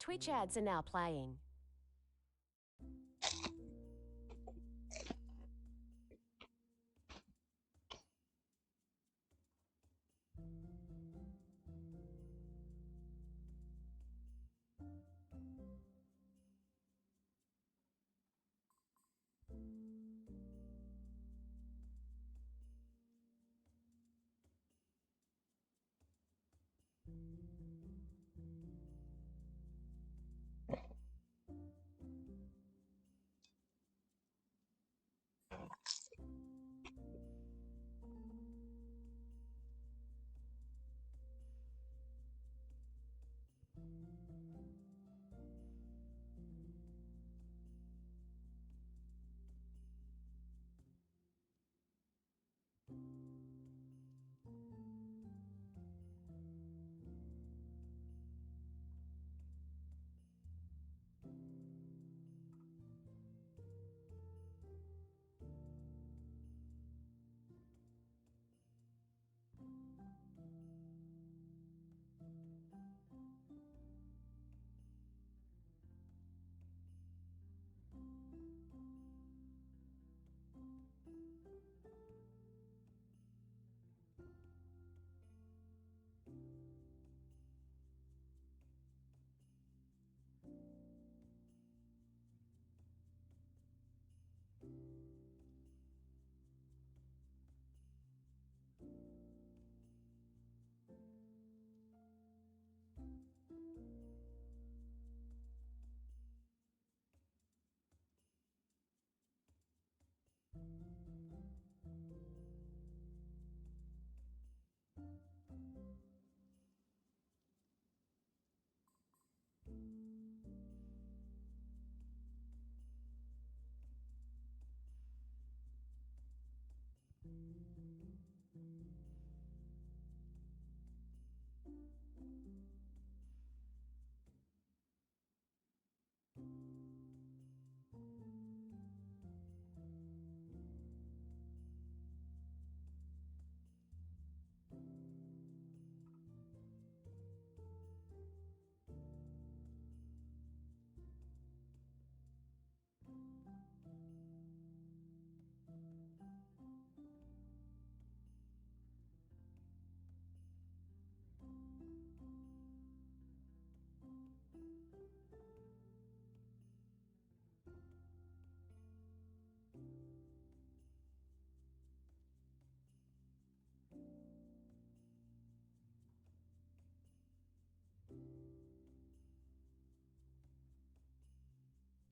Twitch ads are now playing.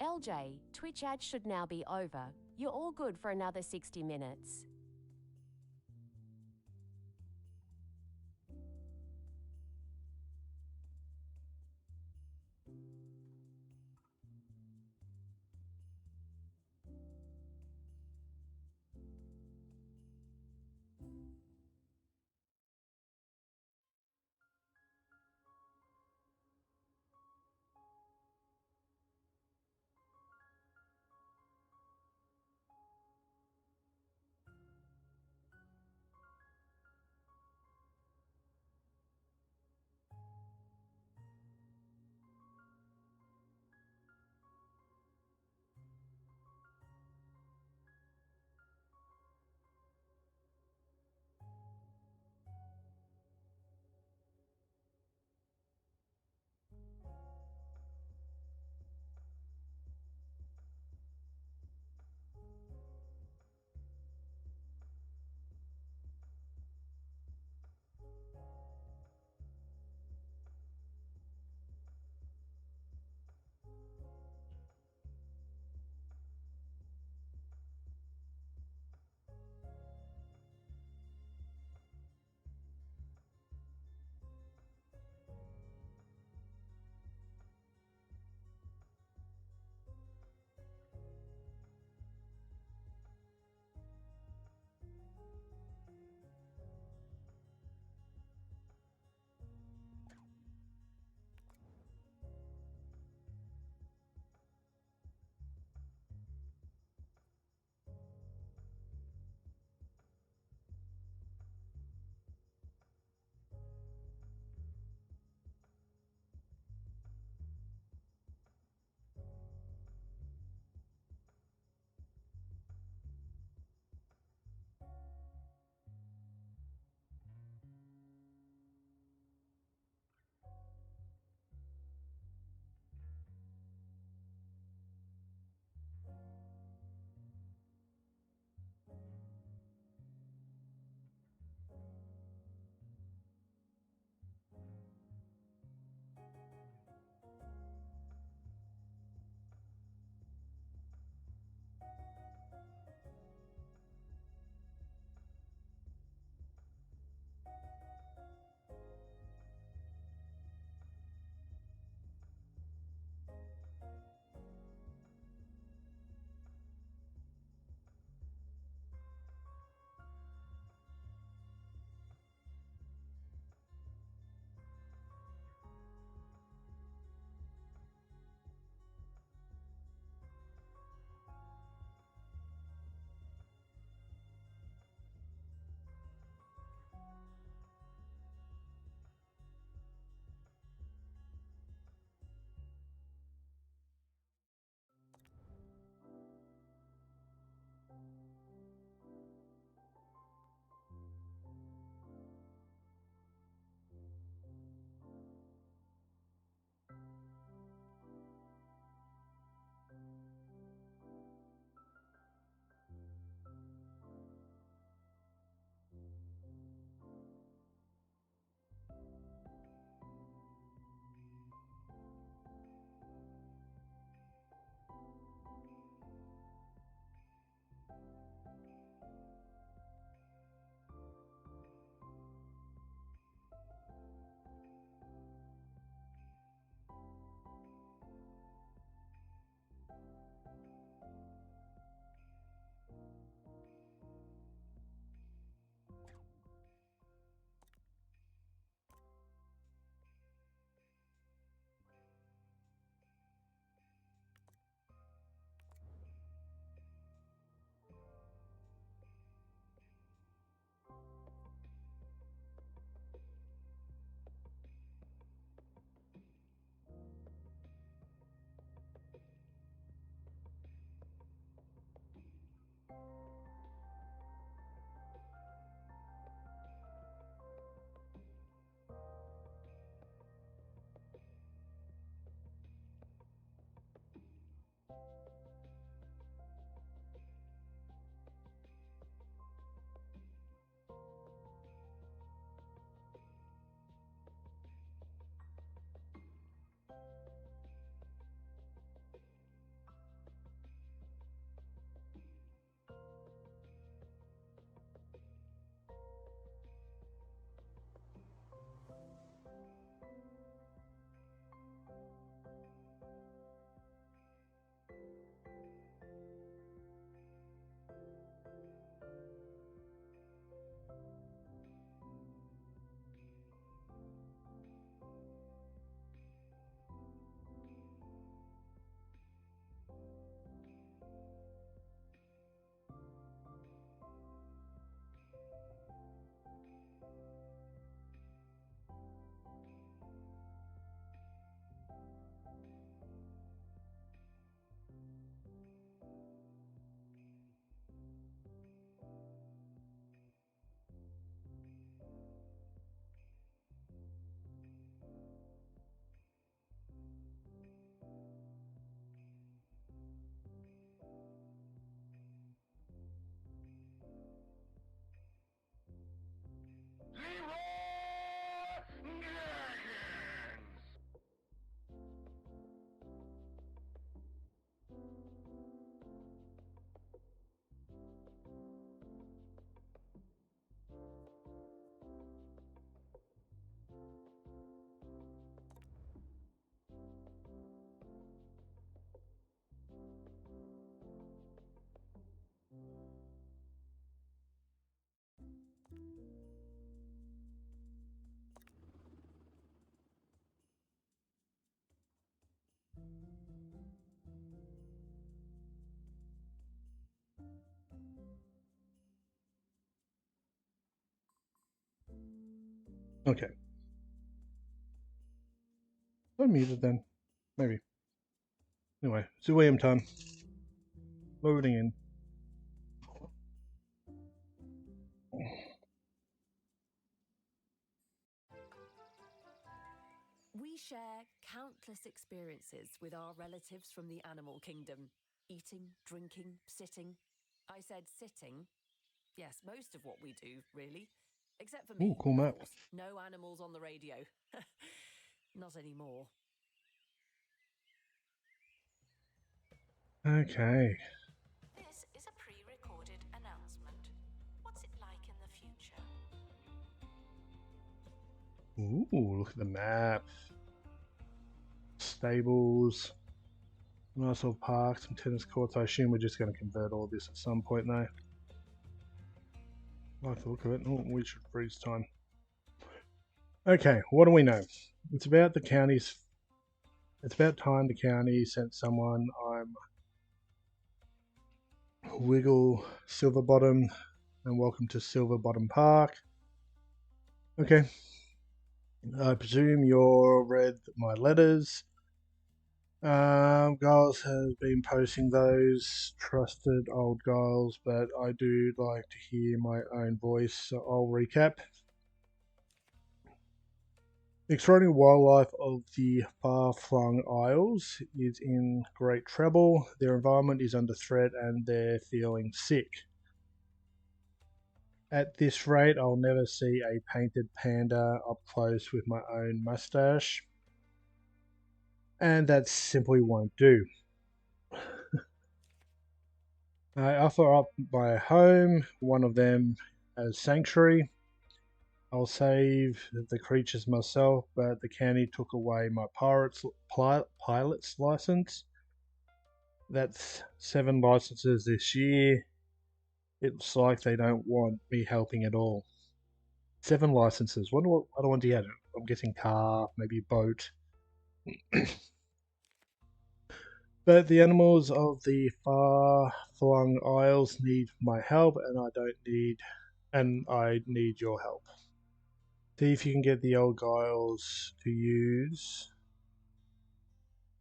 LJ, Twitch ads should now be over. You're all good for another 60 minutes. Okay. I'm muted then. Maybe. Anyway, Zooeum time. Loading in. We share countless experiences with our relatives from the animal kingdom. Eating, drinking, sitting. I said sitting. Yes, most of what we do, really. Except for me, Ooh, cool map. of course. No animals on the radio. Not anymore. Okay. This is a pre-recorded announcement. What's it like in the future? Ooh, look at the map. Stables. Nice little park, some tennis courts. I assume we're just going to convert all this at some point though. I like the look of it. Oh, we should freeze time. Okay, what do we know? It's about the county's. It's about time the county sent someone. I'm Wiggle Silverbottom, and welcome to Silverbottom Park. Okay. I presume you're read my letters. Giles has been posting those, trusted old Giles, but I do like to hear my own voice, so I'll recap. The extraordinary wildlife of the far-flung Isles is in great trouble. Their environment is under threat and they're feeling sick. At this rate, I'll never see a painted panda up close with my own mustache. And that simply won't do. I offer up my home, one of them as sanctuary. I'll save the creatures myself, but the county took away my pilot's license. That's 7 licenses this year. It's like they don't want me helping at all. 7 licenses. What do I want to get? I'm guessing car, maybe boat. But the animals of the far-flung isles need my help, and I need your help. See if you can get the old Giles to use.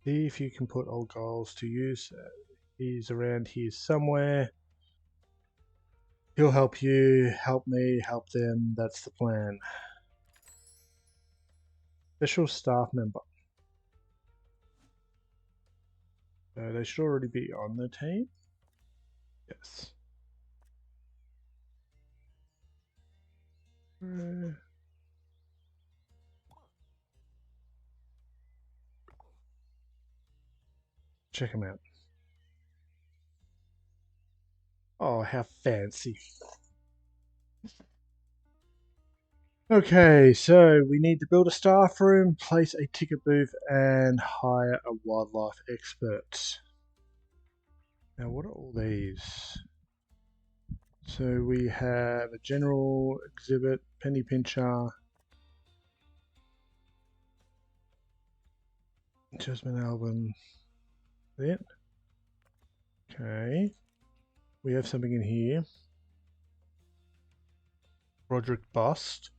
See if you can put old Giles to use. He's around here somewhere. He'll help you, help me, help them. That's the plan. Special staff member. They should already be on the team. Yes. Check them out. Oh, how fancy. Okay, so we need to build a staff room, place a ticket booth, and hire a wildlife expert. Now, what are all these? So we have a general exhibit, penny pincher, adjustment album. That. Okay. We have something in here. Roderick bust.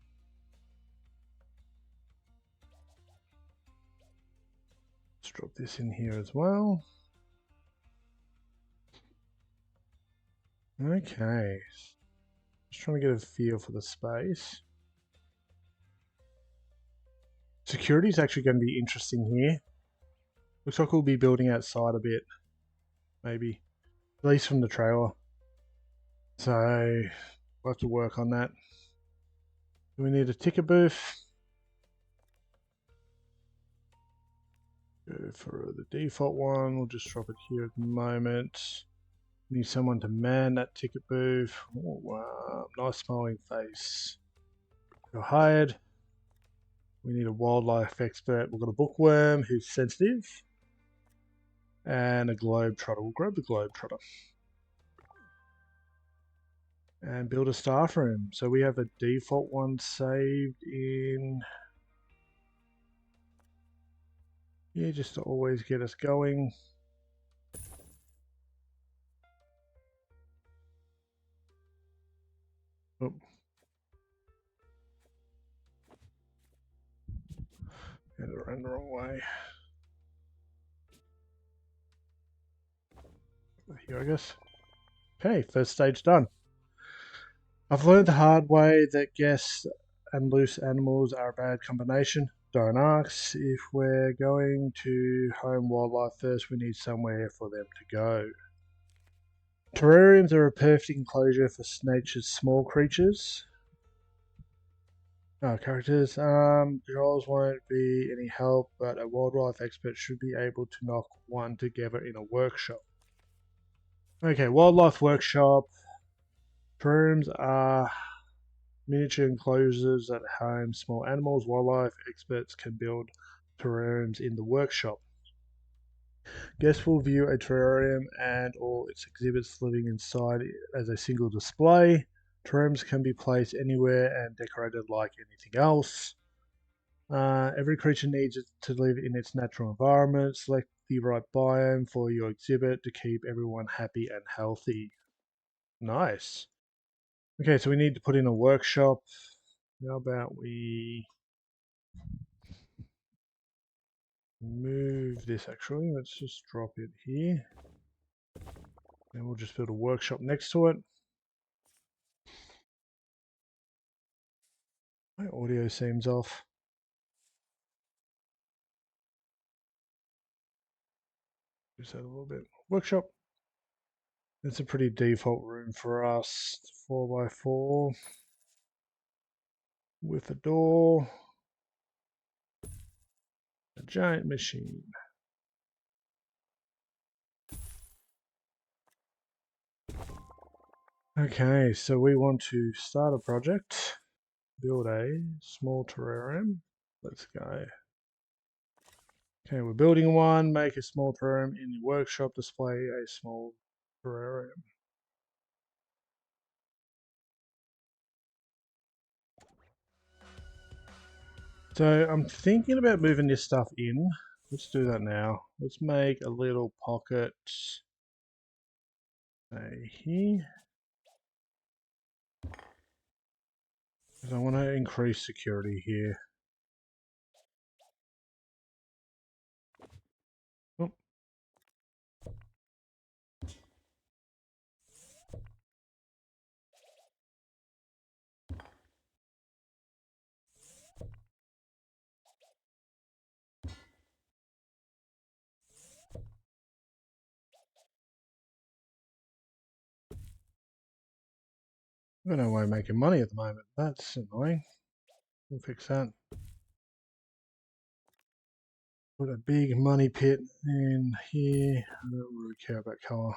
Let's drop this in here as well. Okay. Just trying to get a feel for the space. Security is actually going to be interesting here. Looks like we'll be building outside a bit. Maybe. At least from the trailer. So, we'll have to work on that. Do we need a ticket booth? Go for the default one. We'll just drop it here at the moment. Need someone to man that ticket booth. Oh, wow. Nice smiling face. You're hired. We need a wildlife expert. We've got a bookworm who's sensitive. And a globetrotter. We'll grab the globetrotter. And build a staff room. So we have a default one saved in... Yeah, just to always get us going. Oh. And it ran the wrong way. Here, I guess. Okay, first stage done. I've learned the hard way that guests and loose animals are a bad combination. Don't ask. If we're going to home wildlife first, we need somewhere for them to go. Terrariums are a perfect enclosure for nature's small creatures. Characters. Controls won't be any help, but a wildlife expert should be able to knock one together in a workshop. Okay, wildlife workshop. Terrariums are miniature enclosures that home small animals. Wildlife experts can build terrariums in the workshop. Guests will view a terrarium and all its exhibits living inside as a single display. Terrariums can be placed anywhere and decorated like anything else. Every creature needs it to live in its natural environment. Select the right biome for your exhibit to keep everyone happy and healthy. Nice. Okay, so we need to put in a workshop. How about we move this actually? Let's just drop it here. And we'll just build a workshop next to it. My audio seems off. Just that a little bit. Workshop. It's a pretty default room for us. 4x4 with a door. A giant machine. Okay, so we want to start a project. Build a small terrarium. Let's go. Okay, we're building one. Make a small terrarium in the workshop. Display a small terrarium. So I'm thinking about moving this stuff in. Let's do that now. Let's make a little pocket. Say here. Because I want to increase security here. Oh. I've got no way of making money at the moment. That's annoying. We'll fix that. Put a big money pit in here. I don't really care about colour.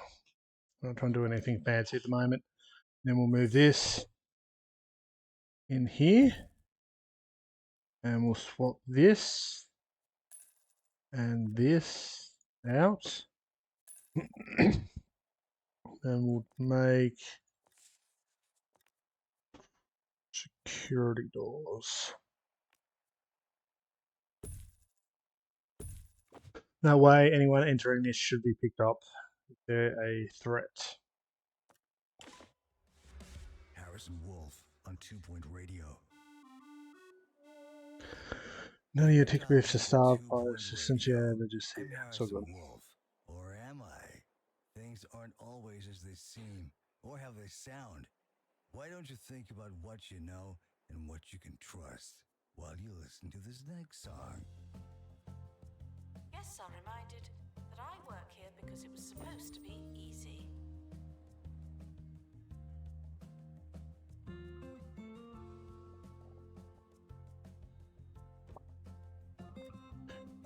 I'm not trying to do anything fancy at the moment. Then we'll move this in here. And we'll swap this and this out. And we'll make security doors. That way, anyone entering this should be picked up if they're a threat. Harrison Wolf on 2 Point Radio. None of your tick briefs are starved by 2 Point assistance. Radio. Yeah, they're just here. I'm So Harrison good. Wolf. Or am I? Things aren't always as they seem or how they sound. Why don't you think about what you know and what you can trust while you listen to this next song? Guests are reminded that I work here because it was supposed to be easy.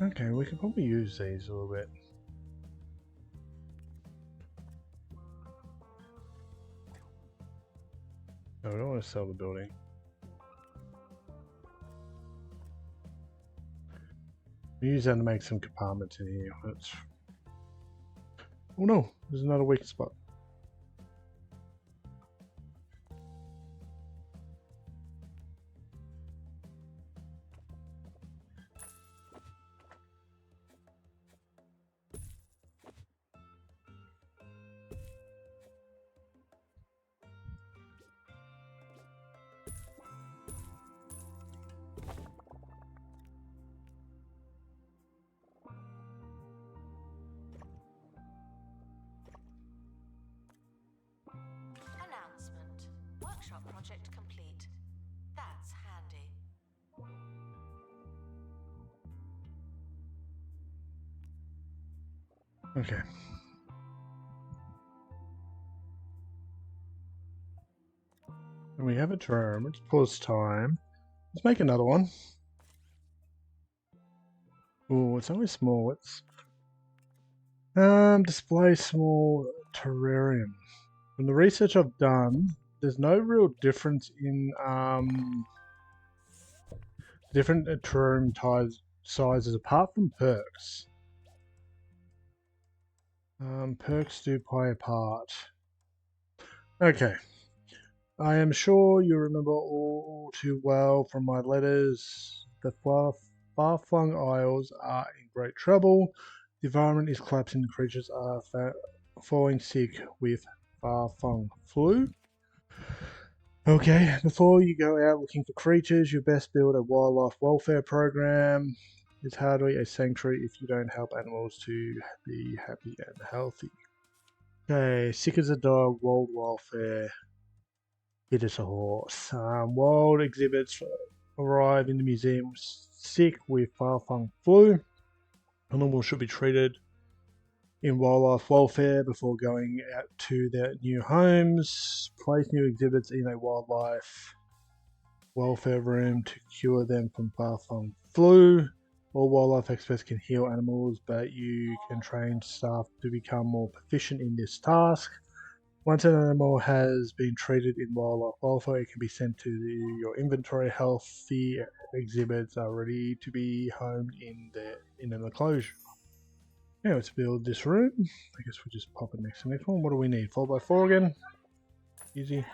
Okay, we can probably use these a little bit. No, we don't want to sell the building. We use that to make some compartments in here. That's... Oh no, there's another weak spot. project complete. That's handy. Okay. And we have a term. Let's pause time. Let's make another one. Oh, it's only small. Let's display small terrarium. From the research I've done, there's no real difference in different terrarium sizes apart from perks. Perks do play a part. Okay. I am sure you remember all too well from my letters. The far-flung isles are in great trouble. The environment is collapsing. The creatures are falling sick with far-flung flu. Okay, before you go out looking for creatures, you best build a wildlife welfare program. It's hardly a sanctuary if you don't help animals to be happy and healthy. Okay, sick as a dog, wild welfare. It is a horse. Wild exhibits arrive in the museum sick with far-flung flu. Animals should be treated in wildlife welfare before going out to their new homes. Place new exhibits in a wildlife welfare room to cure them from far-flung flu. All wildlife experts can heal animals, but you can train staff to become more proficient in this task. Once an animal has been treated in wildlife welfare, it can be sent to your inventory. Healthy exhibits are ready to be homed in an enclosure. Now let's build this room. I guess we'll just pop it next to the next one. What do we need? 4x4 again? Easy.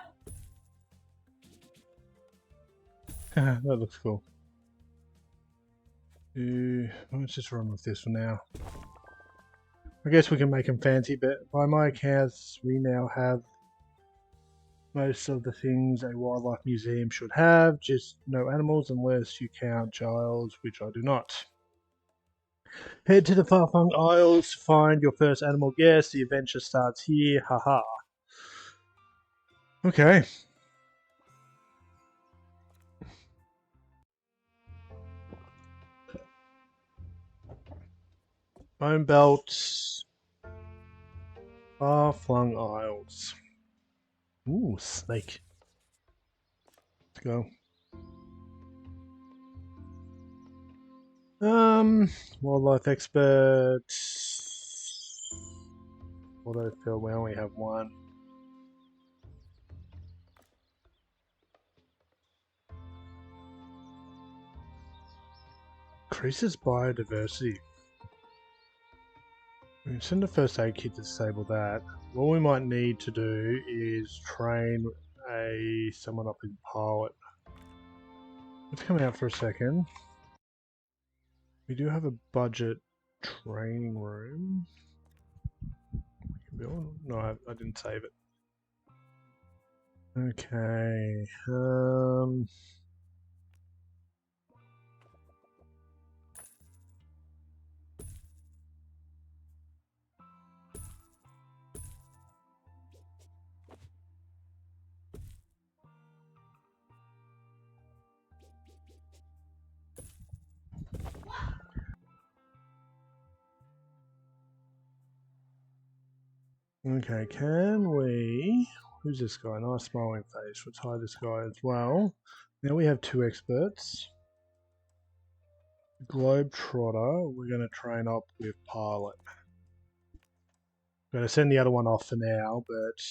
That looks cool. Let's just run with this for now. I guess we can make them fancy, but by my accounts, we now have most of the things a wildlife museum should have, just no animals unless you count Giles, which I do not. Head to the far-flung isles to find your first animal guest. The adventure starts here. Haha. Okay. Bone belts. Far-flung isles. Ooh, snake. Let's go. Wildlife expert. Autofill, we only have one. Increases biodiversity. We can send a first aid kit to disable that. What we might need to do is train someone up in pilot. Let's come out for a second. We do have a budget training room. We can build. No, I didn't save it. Okay. Okay, can we... Who's this guy? Nice smiling face. Let's hide this guy as well. Now we have two experts. Globetrotter, we're going to train up with pilot. I'm going to send the other one off for now, but...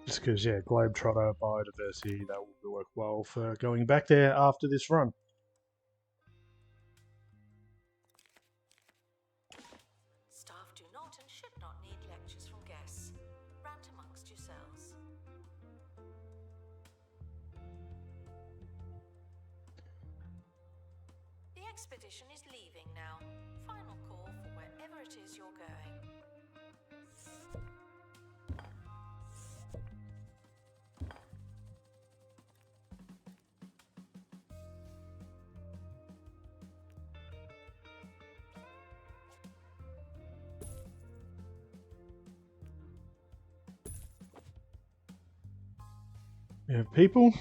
Just because, yeah, Globetrotter, biodiversity, that will work well for going back there after this run. Staff do not and should not need lectures from guests. Rant amongst yourselves. The expedition is leaving now. Final call for wherever it is you're going. We have people.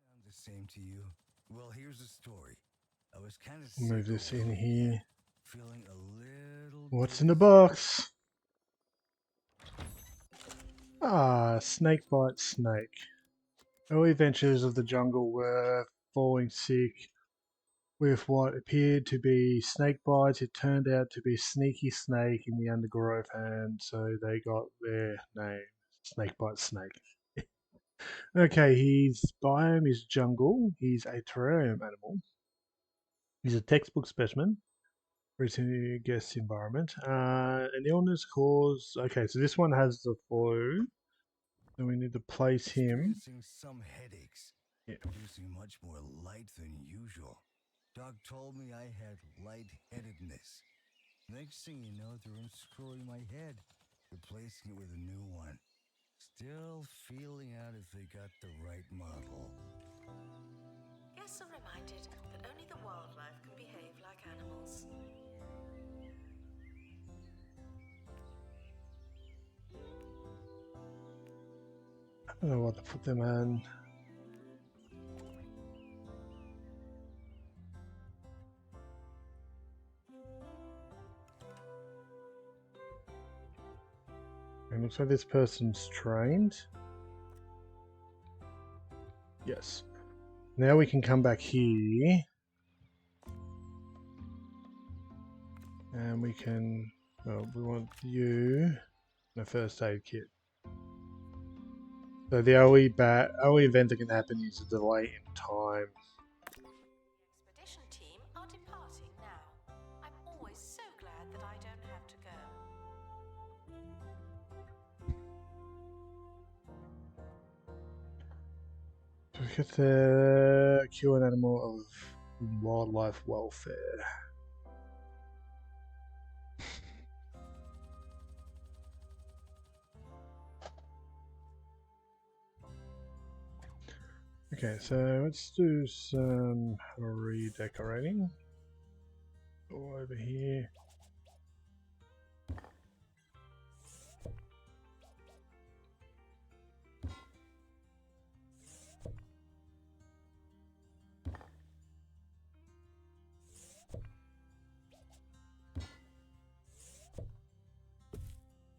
Sound the same to you? Well, here's the story. I was kind of Move this in here. feeling a little. What's in the box? Ah, snake bites snake. Early adventures of the jungle were falling sick with what appeared to be snake bites. It turned out to be a sneaky snake in the undergrowth, and so they got their name, snake bite snake. Okay, his biome is jungle. He's a terrarium animal. He's a textbook specimen for his guest environment. An illness caused. Okay, so this one has the flu. So we need to place him. Experiencing some headaches. Yeah. Producing much more light than usual. Doc told me I had lightheadedness. Next thing you know, they're unscrewing my head, replacing it with a new one. Still feeling out if they got the right model. Guests are reminded that only the wildlife can behave like animals. I don't know what to put them in. It looks like this person's trained. Yes. Now we can come back here. And we can, well, we want you and a first aid kit. So the only event that can happen is a delay in time. The expedition team are departing now. I'm always so glad that I don't have to go. So we get the cure an animal of wildlife welfare. Okay, so let's do some redecorating. Go over here.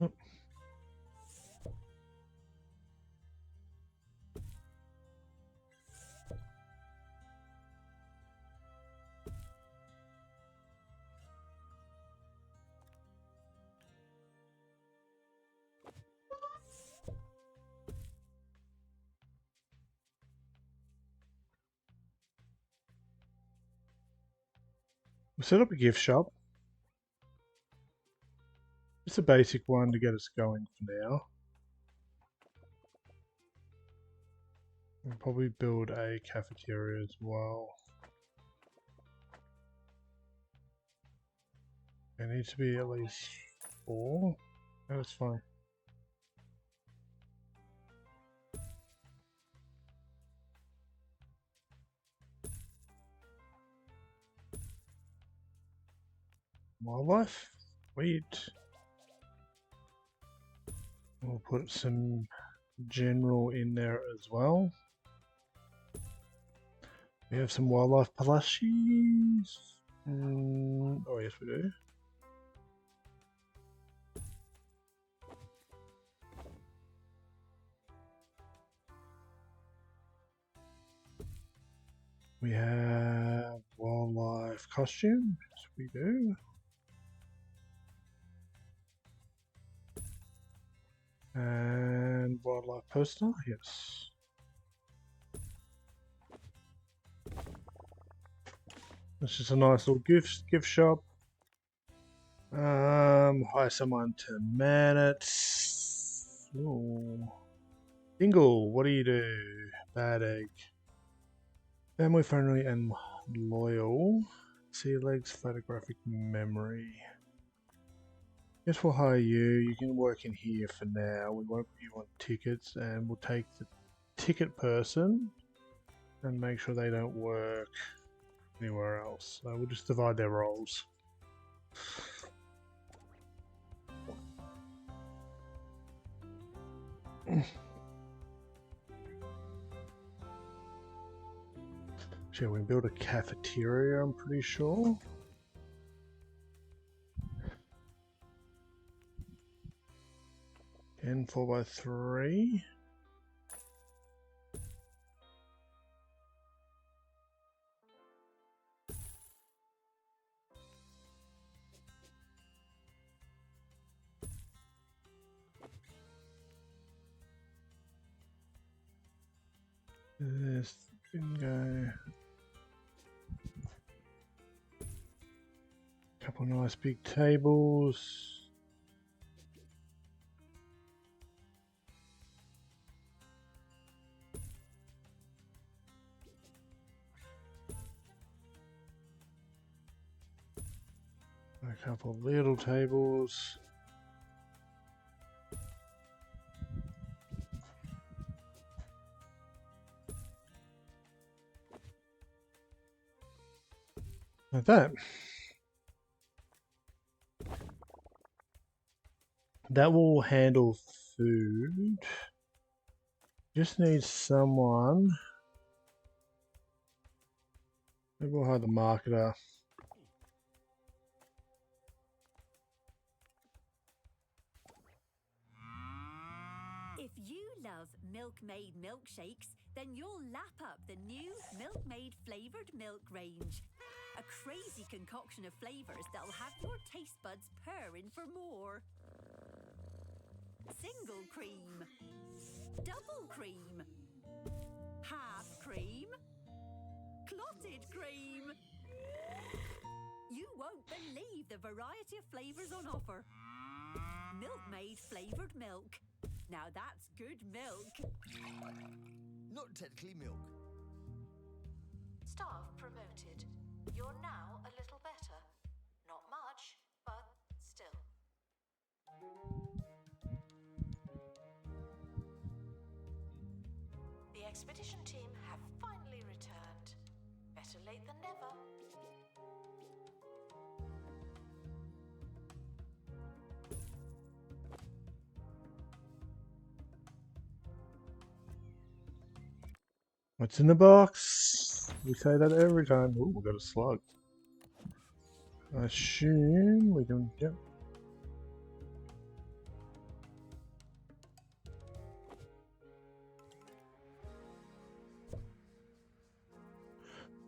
Oh. We'll set up a gift shop. Just a basic one to get us going for now. We'll probably build a cafeteria as well. There needs to be at least 4. That's fine. Wildlife? Sweet. We'll put some general in there as well. We have some wildlife plushies. Oh yes we do. We have wildlife costume. Yes we do. And wildlife poster, yes. It's just a nice little gift shop. Hire someone to man it. Ooh. Dingle, what do you do? Bad egg. Family friendly and loyal. Sea legs, photographic memory. Guess we'll hire you. You can work in here for now. We won't put you on tickets, and we'll take the ticket person and make sure they don't work anywhere else. So we'll just divide their roles. Shall we build a cafeteria? I'm pretty sure. And 4x3. This can go. Couple of nice big tables. A couple of little tables. Like that. That will handle food. Just need someone. Maybe we'll hire the marketer. If you love Milkmaid milkshakes, then you'll lap up the new Milkmaid Flavoured Milk range. A crazy concoction of flavours that'll have your taste buds purring for more. Single cream, double cream, half cream, clotted cream. You won't believe the variety of flavours on offer. Milkmaid Flavoured Milk. Now that's good milk. Not technically milk. Staff promoted. You're now a little better. Not much, but still. The expedition team have finally returned. Better late than never. What's in the box? We say that every time. Ooh, we got a slug. I assume we can. Yep.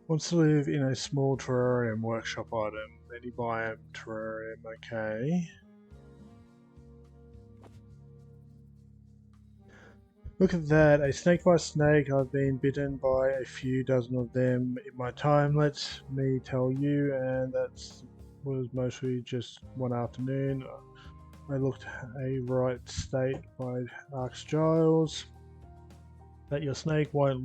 Wants to live in a small terrarium workshop item. Any biome terrarium, okay. Look at that, a snake by snake. I've been bitten by a few dozen of them in my time, let me tell you, and that was mostly just one afternoon. I looked a right state by Arx Giles. That your snake wasn't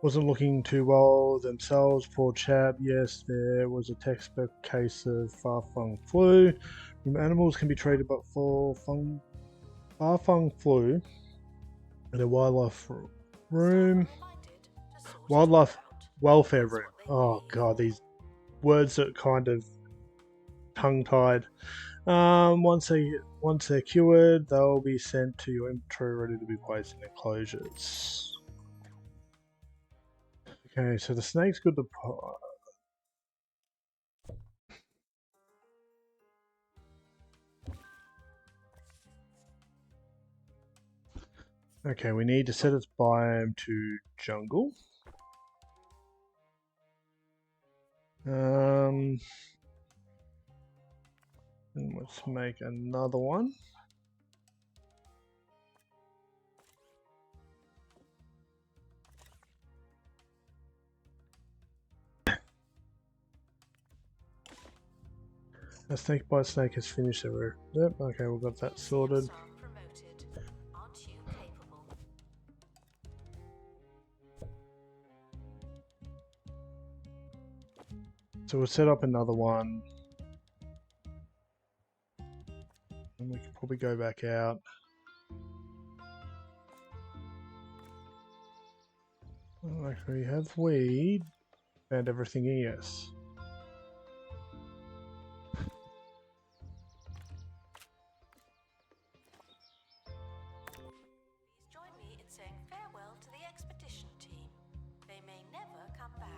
looking too well themselves, poor chap. Yes, there was a textbook case of far-flung flu. Animals can be treated but for far-flung flu in a wildlife room. Wildlife welfare room. Oh god, these words are kind of tongue-tied. Once they're cured, they'll be sent to your inventory ready to be placed in enclosures. Okay, so the snake's good to Okay, we need to set its biome to jungle. And let's make another one. A snake by snake has finished everywhere. Yep, okay, we've got that sorted. Promoted. Aren't you capable? So we'll set up another one. And we can probably go back out. Well, actually, have we found everything? Yes. Please join me in saying farewell to the expedition team. They may never come back.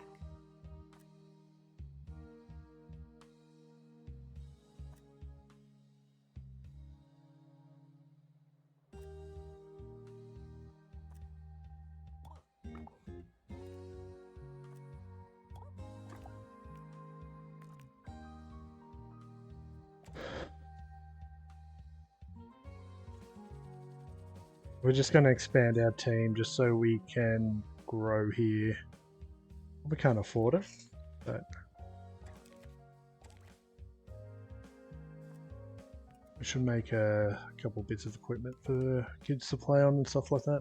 We're just going to expand our team just so we can grow here. We can't afford it, but we should make a couple bits of equipment for kids to play on and stuff like that.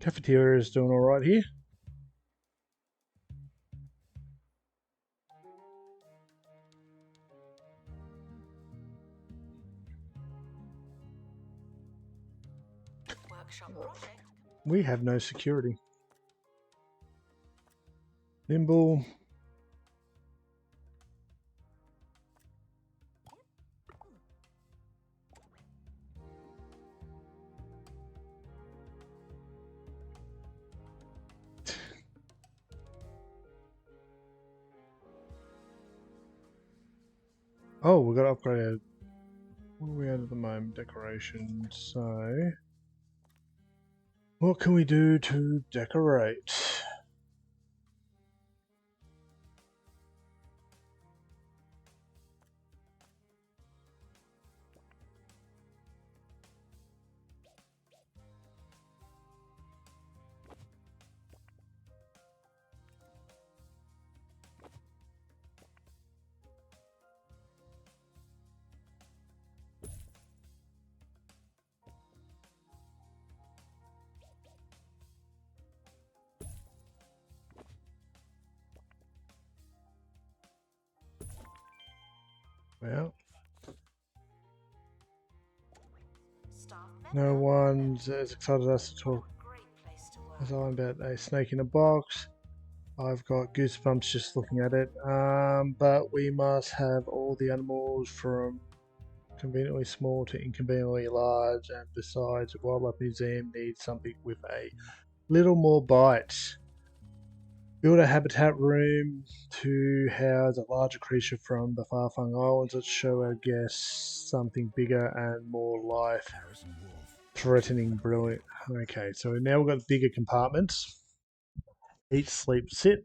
Cafeteria is doing all right here. Workshop project. We have no security. Nimble. Oh, we got to upgrade. What are we at the moment? Decorations. So, what can we do to decorate? Well, Staff no member. one's as excited as to talk Great place to work. as I'm about a snake in a box. I've got goosebumps just looking at it. But we must have all the animals from conveniently small to inconveniently large, and besides, the Wildlife Museum needs something with a little more bite. Build a habitat room to house a larger creature from the far-flung islands. Let's show our guests something bigger and more Harrison Wolf. life-threatening. Brilliant. Okay, so now we've got bigger compartments. Eat, sleep, sit.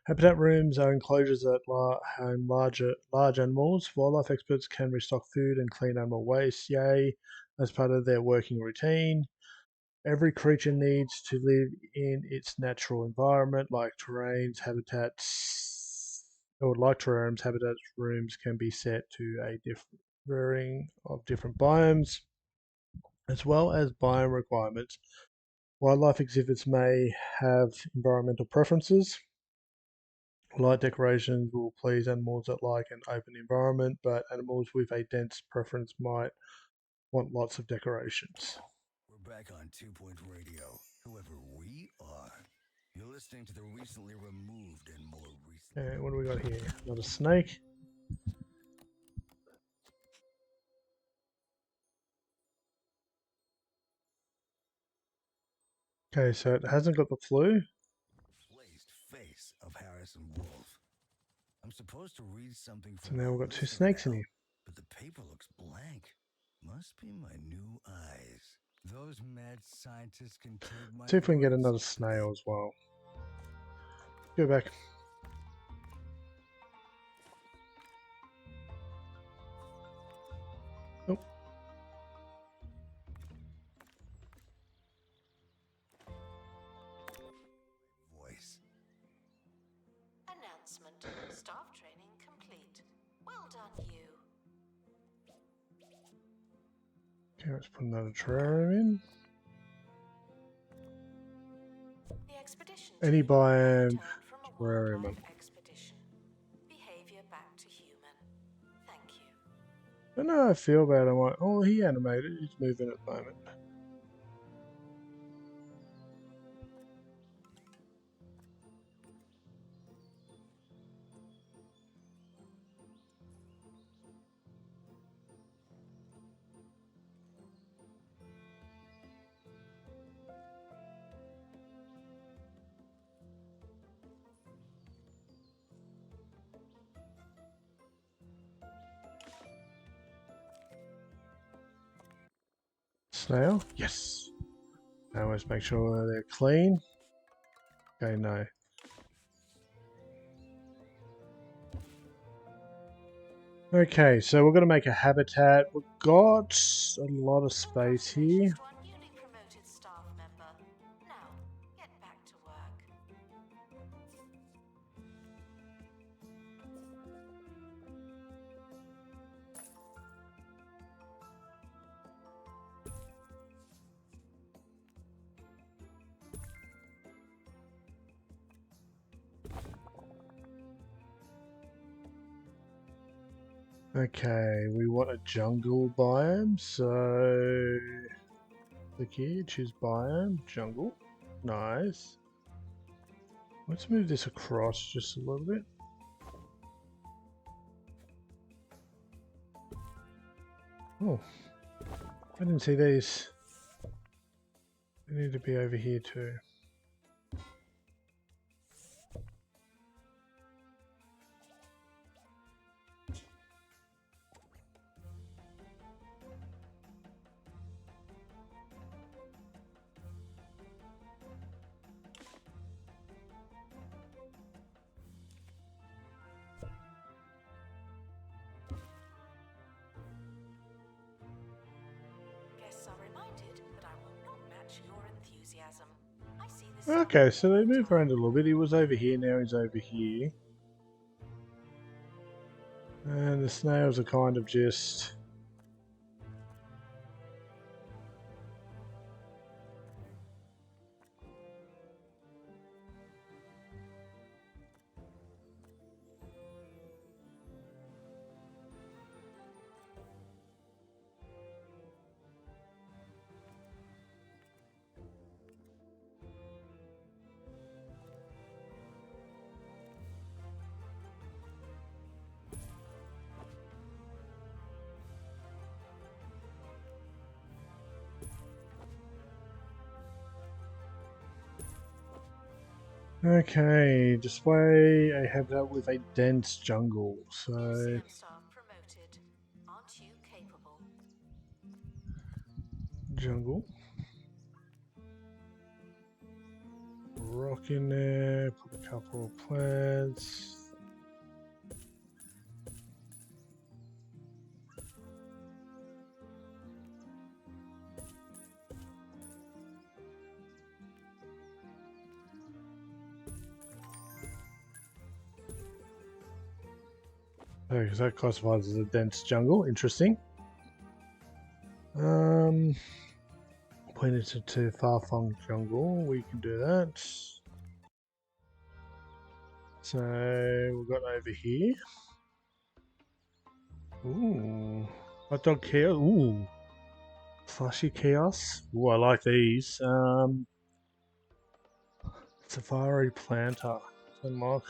Habitat rooms are enclosures that home large animals. Wildlife experts can restock food and clean animal waste. Yay! As part of their working routine. Every creature needs to live in its natural environment, like terrains, habitats, or like terrariums, habitat rooms can be set to a varying of different biomes, as well as biome requirements. Wildlife exhibits may have environmental preferences. Light decorations will please animals that like an open environment, but animals with a dense preference might want lots of decorations. We're back on 2 Point Radio. Whoever we are, you're listening to the recently removed and more recent. And what do we got here? Another snake. Okay, so it hasn't got the flu. Placed face of Harrison Wolf. I'm supposed to read something So from now the we've got two list of snakes in help, here. but the paper looks blank. Must be my new eyes. Those mad scientists can take my See if we can get words. another snail as well. Go back. Oh, Voice. Announcement. Staff training complete. Well done, you. okay, let's put another terrarium in. expedition Any team biome returned from a terrarium. wildlife expedition. Behavior back to human. Thank you. I don't know how I feel about him. Like, oh, he animated. He's moving at the moment. Snail? Yes. Now let's make sure they're clean. Okay, no. Okay, so we're going to make a habitat. We've got a lot of space here. Congratulations to our newly promoted staff member. Now, get back to work. Okay, we want a jungle biome, so click here, choose biome, jungle. Nice. Let's move this across just a little bit. Oh, I didn't see these. They need to be over here too. Guests are reminded that I will not match your enthusiasm. I see this. Okay, so they move around a little bit. He was over here, now he's over here. And the snails are kind of just... Okay, display a habitat with a dense jungle. So, Zooeum staff promoted. Aren't you capable? jungle. Rock in there, put a couple of plants. Oh, because that classifies as a dense jungle. Interesting. Point it to far-flung jungle. We can do that. So we've got over here. Ooh, hot dog chaos. Ooh, slushy chaos. Ooh, I like these. Safari planter. Unlock.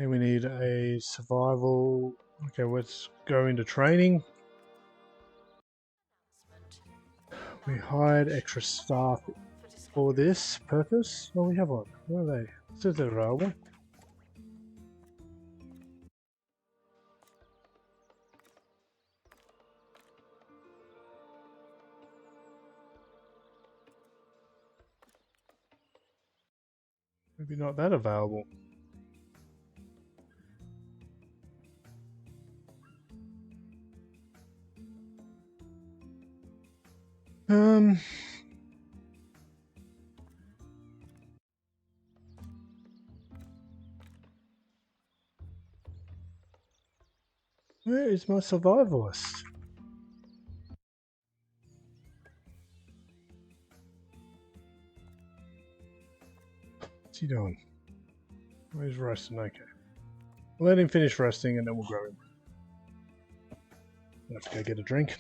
And we need a survival. Okay, let's go into training. We hired extra staff for this purpose. Oh, we have one. Where are they? It says they're available. Maybe not that available. Where is my survivalist? What's he doing? Oh, he's resting, okay. Let him finish resting and then we'll grab him. I have to go get a drink.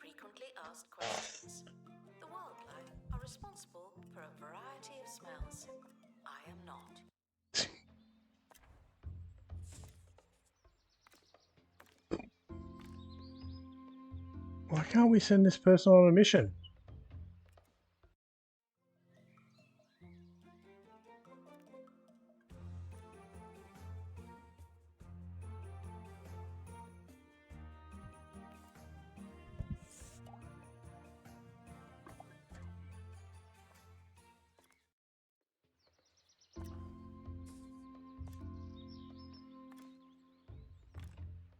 Frequently asked questions. The wildlife are responsible for a variety of smells. I am not. Why can't we send this person on a mission?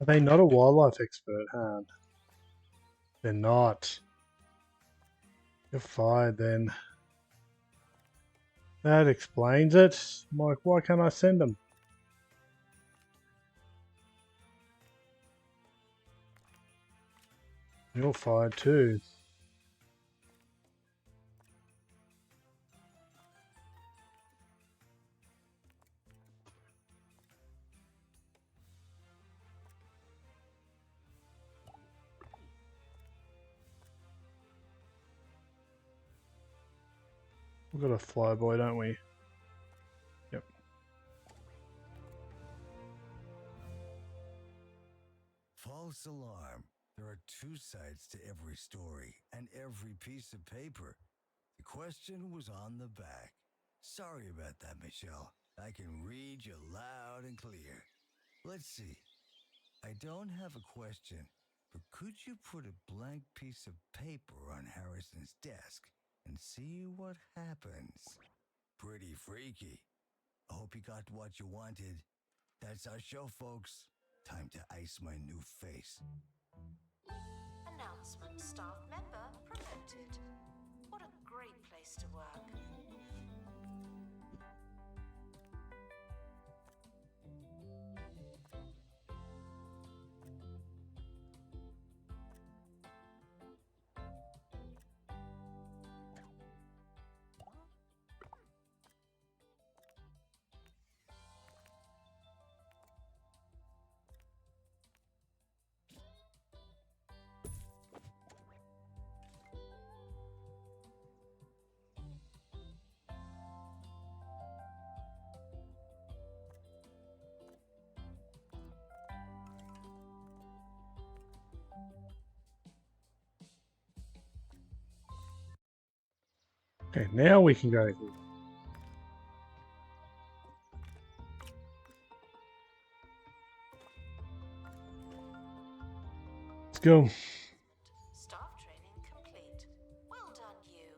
Are they not a wildlife expert, Han? They're not. You're fired then. That explains it. I'm like, why can't I send them? You're fired too. We've got a flyboy, don't we? Yep. False alarm. There are two sides to every story and every piece of paper. The question was on the back. Sorry about that, Michelle. I can read you loud and clear. Let's see. I don't have a question, but could you put a blank piece of paper on Harrison's desk and see what happens? Pretty freaky. I hope you got what you wanted. That's our show, folks. Time to ice my new face. Announcement: staff member promoted. What a great place to work. Okay, now we can go here. Let's go. Staff training complete. Well done, you.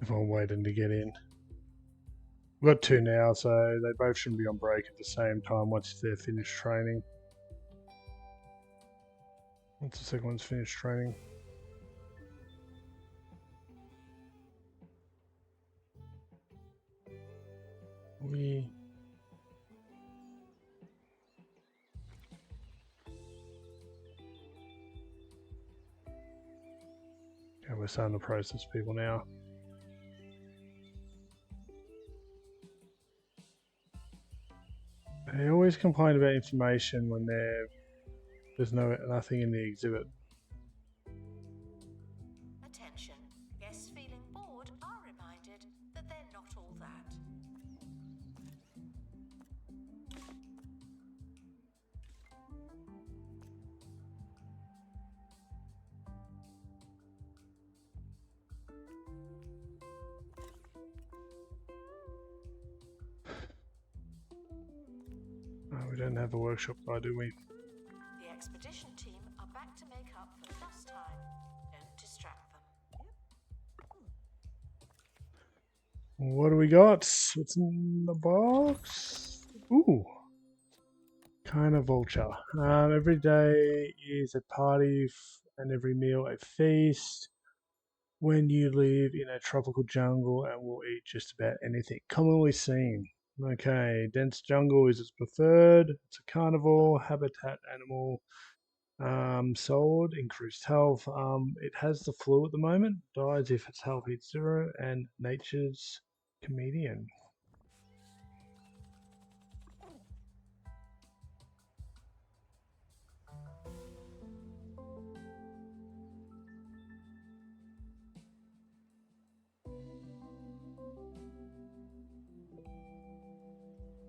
Everyone waiting to get in. We've got two now, so they both shouldn't be on break at the same time once they're finished training. Once the second one's finished training. Okay, we're starting to process people now. They always complain about information when there's nothing in the exhibit. Attention. Guests feeling bored are reminded that they're not all that. Oh, we don't have a workshop guy, do we? The expedition team are back to make up for lost time. Don't distract them. What do we got? What's in the box? Ooh. Kind of vulture. Every day is a party and every meal a feast. When you live in a tropical jungle and will eat just about anything. Commonly seen. Okay, dense jungle is its preferred. It's a carnivore, habitat animal. Sold, increased health. It has the flu at the moment. Dies if its health hits 0. And nature's comedian.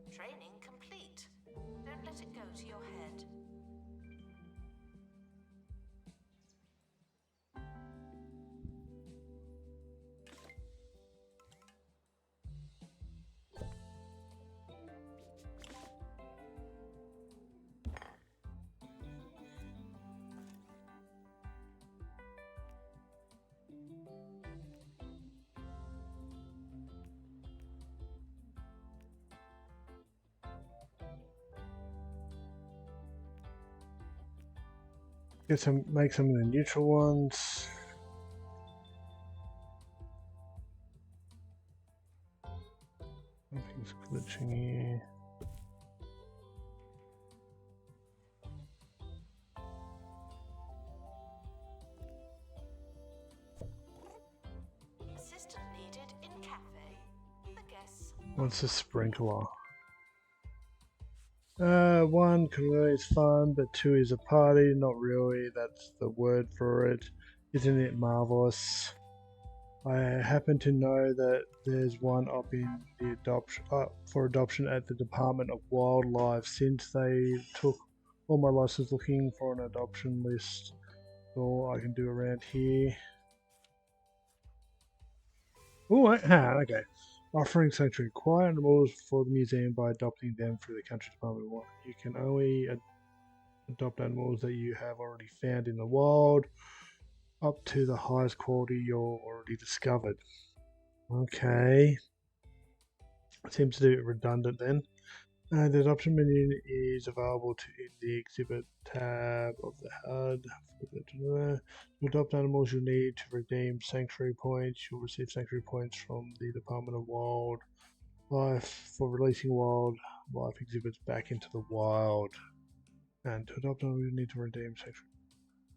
Training complete. Don't let it go to your head. Make some of the neutral ones. Something's glitching here. Assistant needed in cafe. The guests. What's a sprinkler? 1 canoe is fun, but 2 is a party. Not really, that's the word for it. Isn't it marvelous? I happen to know that there's one up in the for adoption at the Department of Wildlife. Since they took all my license looking for an adoption list, all I can do around here. Oh, okay. Offering sanctuary quiet animals for the museum by adopting them through the country department. You can only adopt animals that you have already found in the wild, up to the highest quality you're already discovered. Okay. Seems to be redundant then. The adoption menu is available in the exhibit tab of the HUD. To adopt animals, you'll need to redeem sanctuary points. You'll receive sanctuary points from the Department of Wildlife for releasing wildlife exhibits back into the wild. And to adopt animals, you need to redeem sanctuary.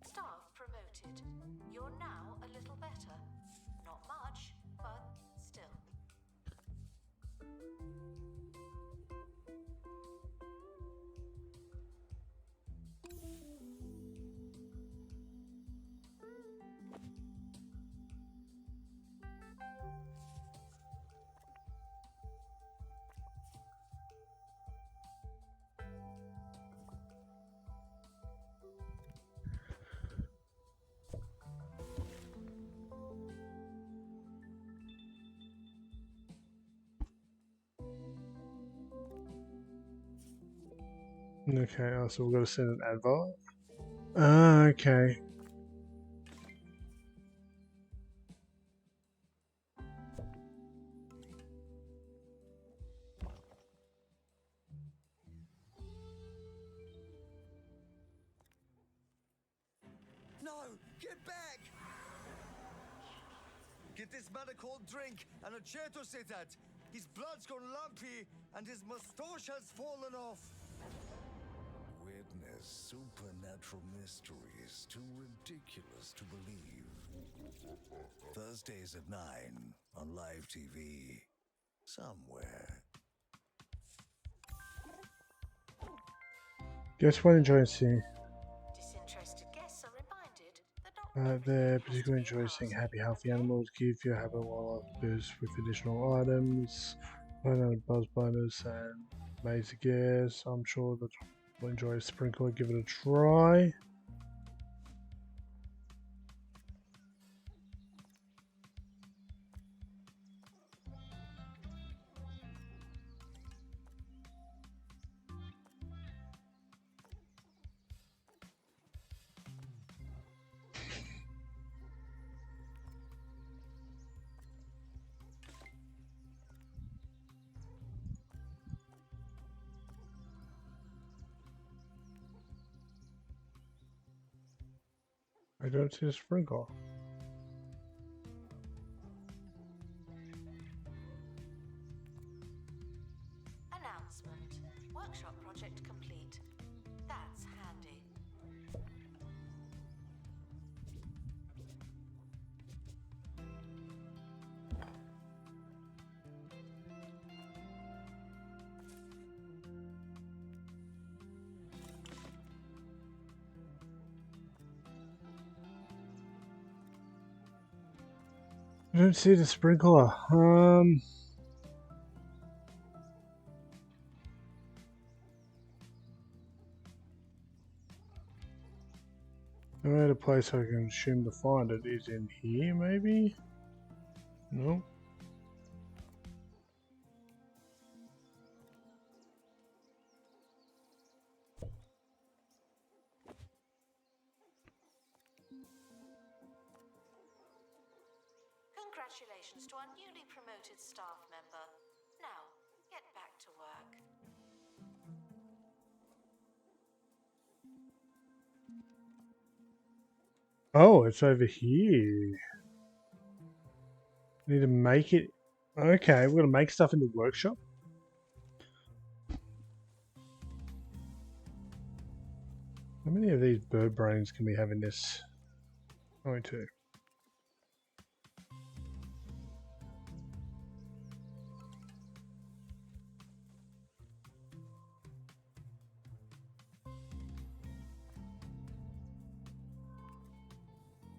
Staff promoted. You're now a little better. Not much, but still. Okay, so we've got to send an advert. Okay. No! Get back! Get this man a cold drink and a chair to sit at. His blood's gone lumpy and his moustache has fallen off. Witness supernatural mysteries too ridiculous to believe. Thursdays at 9 on live TV. Somewhere. Guess what enjoying seeing? Disinterested guests are reminded that not They're particularly enjoy seeing happy, healthy animals. Give your happy wildlife boost with additional items, a buzz bonus, and amazing guess. I'm sure that we'll enjoy a sprinkler. Give it a try. I don't see a sprinkler. Announcement. Workshop project complete. That's handy. I don't see the sprinkler. The only place I can assume to find it is in here, maybe? No. Congratulations to our newly promoted staff member. Now, get back to work. Oh, it's over here. Need to make it. Okay, we're gonna make stuff in the workshop. How many of these bird brains can we have in this? Only two.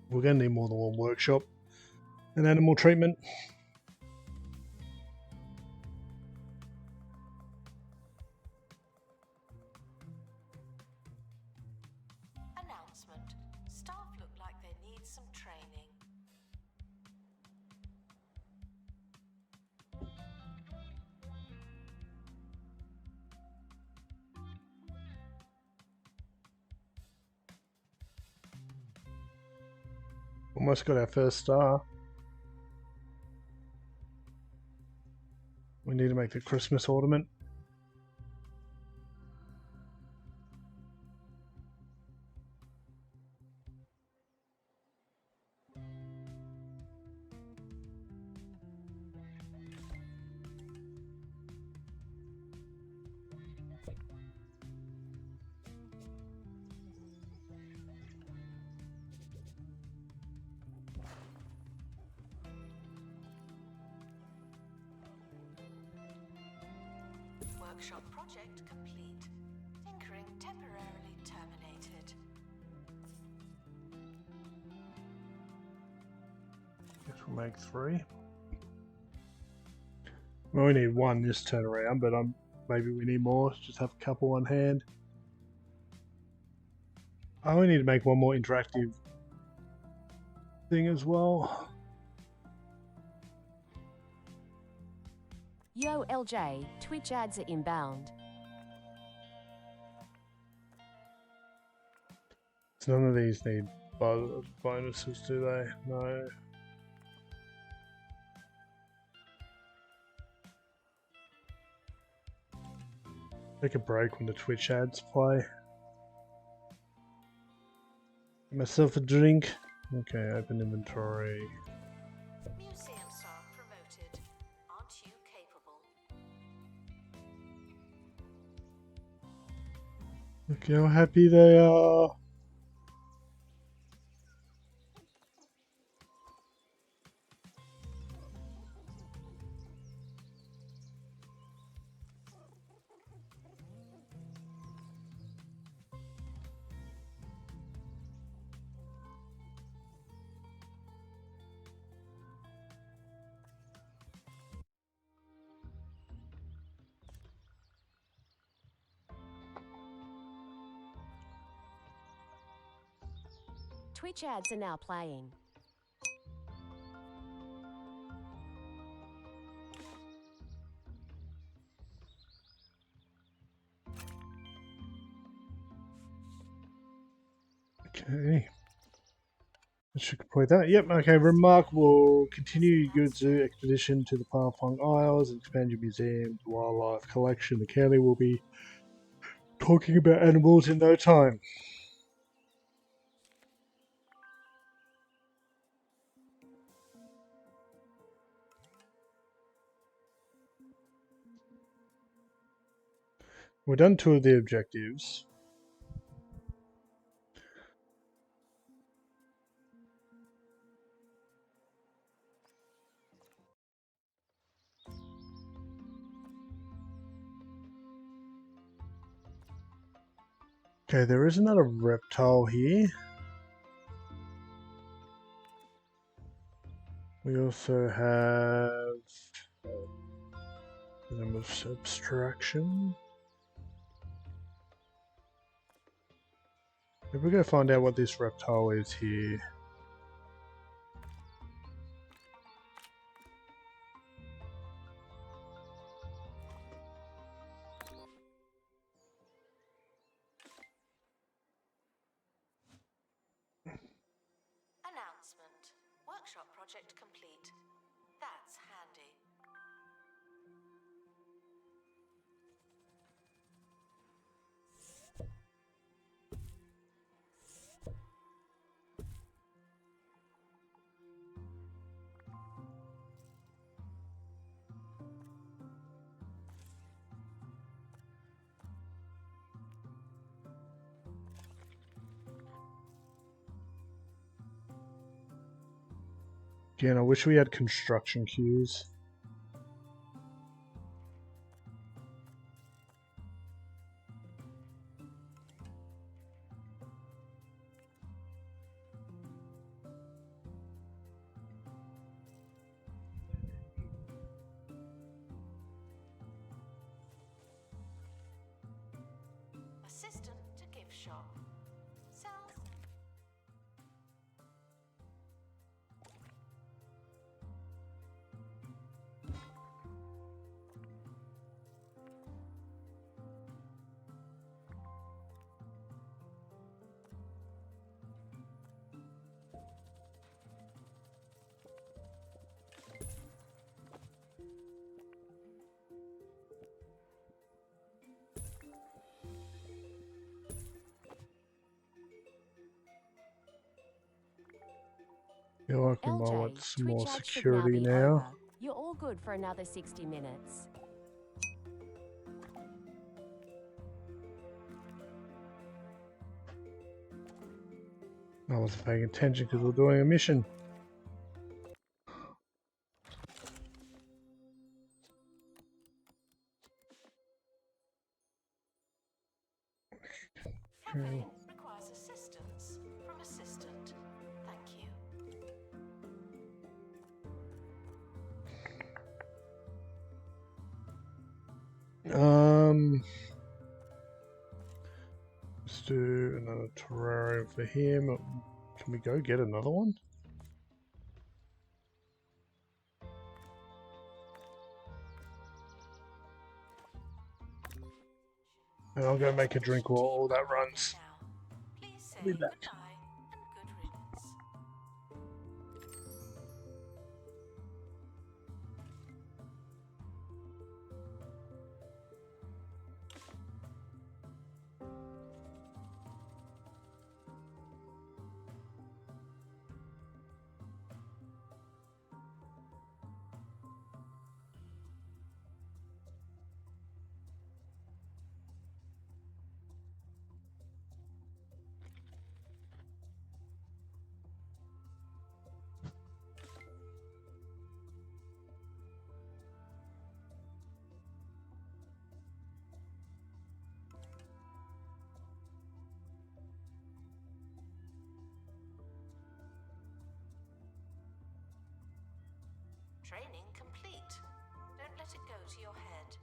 We're gonna need more than one workshop. An animal treatment. Announcement. Staff look like they need some training. Almost got our first star. We need to make the Christmas ornament. Workshop project complete. Tinkering temporarily terminated. Guess we'll make 3. We only need 1 this turn around, but maybe we need more. Just have a couple on hand. I only need to make 1 more interactive thing as well. Yo LJ, Twitch ads are inbound. So none of these need bonuses, do they? No. Take a break when the Twitch ads play. Get myself a drink. Okay, open inventory. Museum staff promoted. Aren't you capable? Look how happy they are. Twitch ads are now playing. Okay. That should complete that. Yep, okay. Remarkable. Continue your zoo expedition to the far-flung isles and expand your museum wildlife collection. The county will be talking about animals in no time. We've done 2 of the objectives. Okay, there is another reptile here. We also have element of abstraction. If we go find out what this reptile is here. Announcement. Workshop project complete. That's handy. Again, I wish we had construction queues. Assistant to gift shop. Sells. Feel like we might want LJ, some more Twitch ads should security be now. over. You're all good for another 60 minutes. I wasn't paying attention because we're doing a mission. Campaign requires assistance from assistant. Thank you. Let's do another terrarium for him. Can we go get another one? And I'll go make a drink while all that runs. Now, please say Be back. goodbye and good riddance. Training complete. Don't let it go to your head.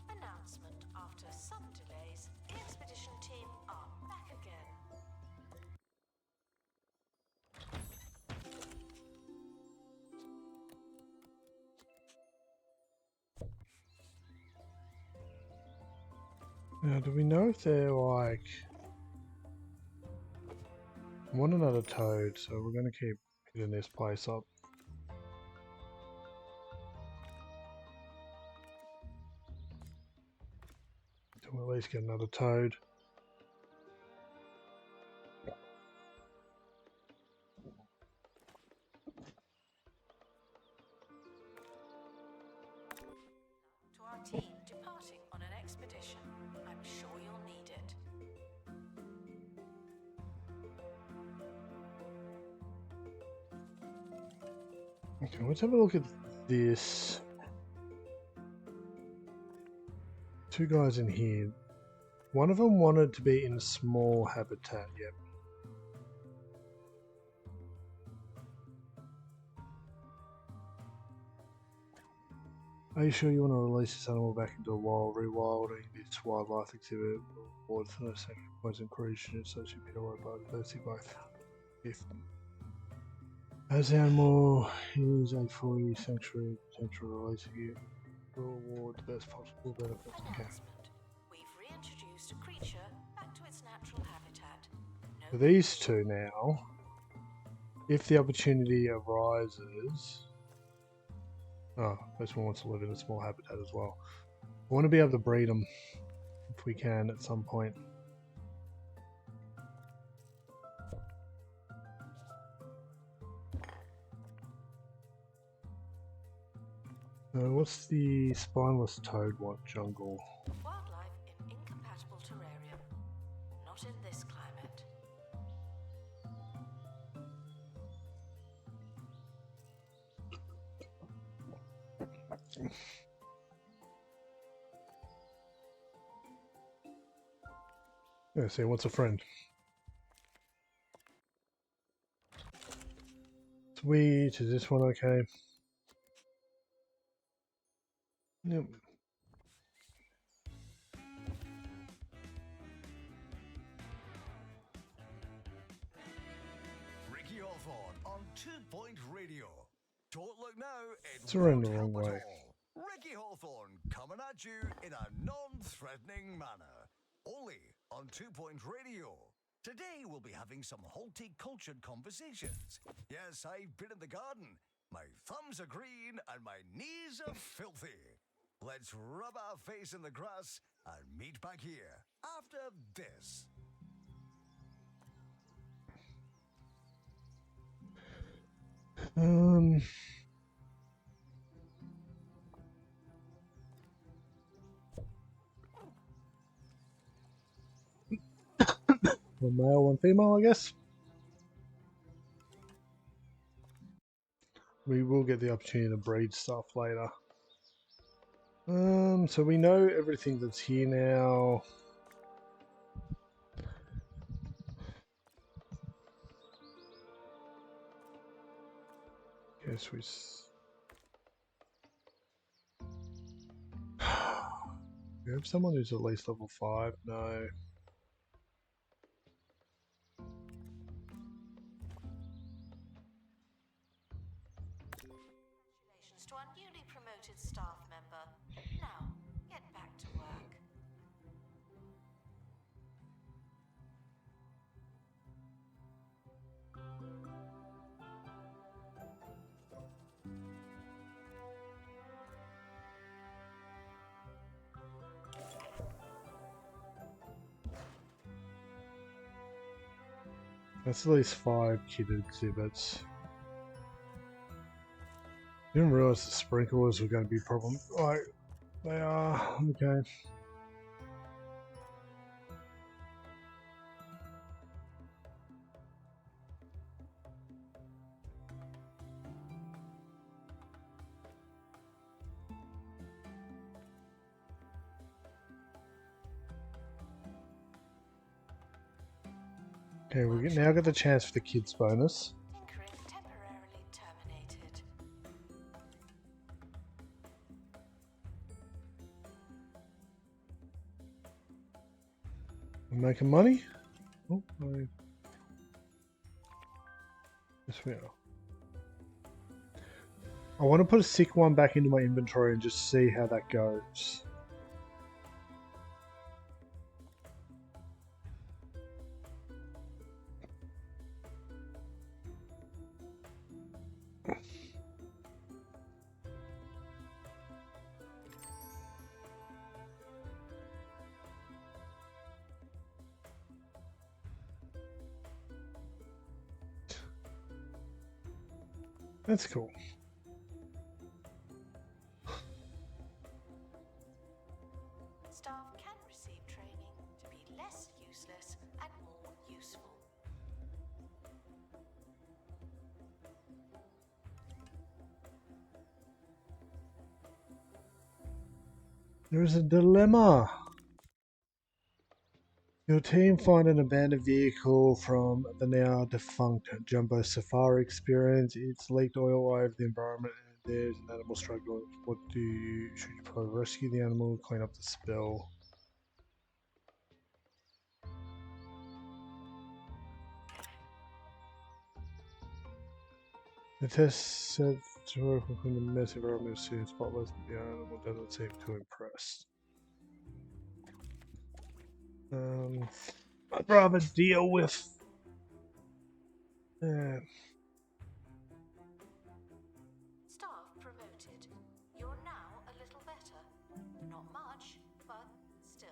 Announcement. After some delays, the expedition team are back again. Now, do we know if they're like... I want another toad, so we're going to keep Getting this place up. To at least get another toad. To our team departing on an expedition. I'm sure you'll need it. Okay, let's have a look at this. Two guys in here. One of them wanted to be in a small habitat, yep. Are you sure you want to release this animal back into the wild? Rewilding its wildlife exhibit rewards no second poison creation, so she be away by thirsty both. If as the animal is a fully sanctuary potential release you reward the best possible benefits. Okay. Announcement. We've reintroduced a creature back to its natural habitat. No For these two now, if the opportunity arises. Oh, this one wants to live in a small habitat as well. I want to be able to breed them if we can at some point. What's the spineless toad want? Jungle. wildlife in incompatible terrarium. Not in this climate. Yeah, see, what's a friend? Sweet, is this one okay? Yep. Ricky Hawthorne on 2 Point Radio. Don't look now, it It's around won't the wrong help at way. all. Ricky Hawthorne coming at you in a non-threatening manner. Only on 2 Point Radio. Today we'll be having some horticultured conversations. Yes, I've been in the garden. My thumbs are green and my knees are filthy. Let's rub our face in the grass and meet back here after this. One male, one female, I guess. We will get the opportunity to breed stuff later. So we know everything that's here now. Guess we. We have someone who's at least level 5. No. Congratulations to our newly promoted staff member. Now, get back to work. That's at least 5 kid exhibits. Didn't realize the sprinklers were going to be a problem. Right, they are. Okay. Okay, we now get the chance for the kids bonus. Tinkering temporarily terminated. We're making money. Oh, no. Yes, we are. I want to put a sick one back into my inventory and just see how that goes. That's cool. Staff can receive training to be less useless and more useful. There is a dilemma. Your team find an abandoned vehicle from the now defunct Jumbo Safari experience. It's leaked oil all over the environment and there's an animal struggling. What do you, should you probably rescue the animal, clean up the spill? The test said to work within the messy environment soon spotless, but the animal doesn't seem too impressed. I'd rather deal with Staff promoted. You're now a little better. Not much, but still.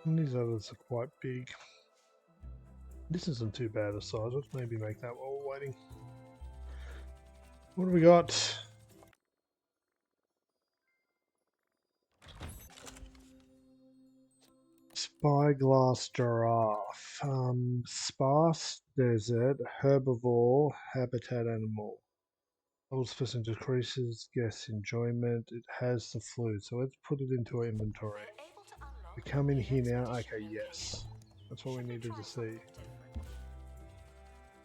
these others are quite big. This isn't too bad a size. Let's maybe make that while we're waiting. What do we got? Spyglass giraffe. Sparse desert herbivore habitat animal. Old person decreases guest enjoyment. It has the flu, so let's put it into our inventory. Able to unlock We come in new here now. expedition Okay, yes. That's what we Should needed try to see. something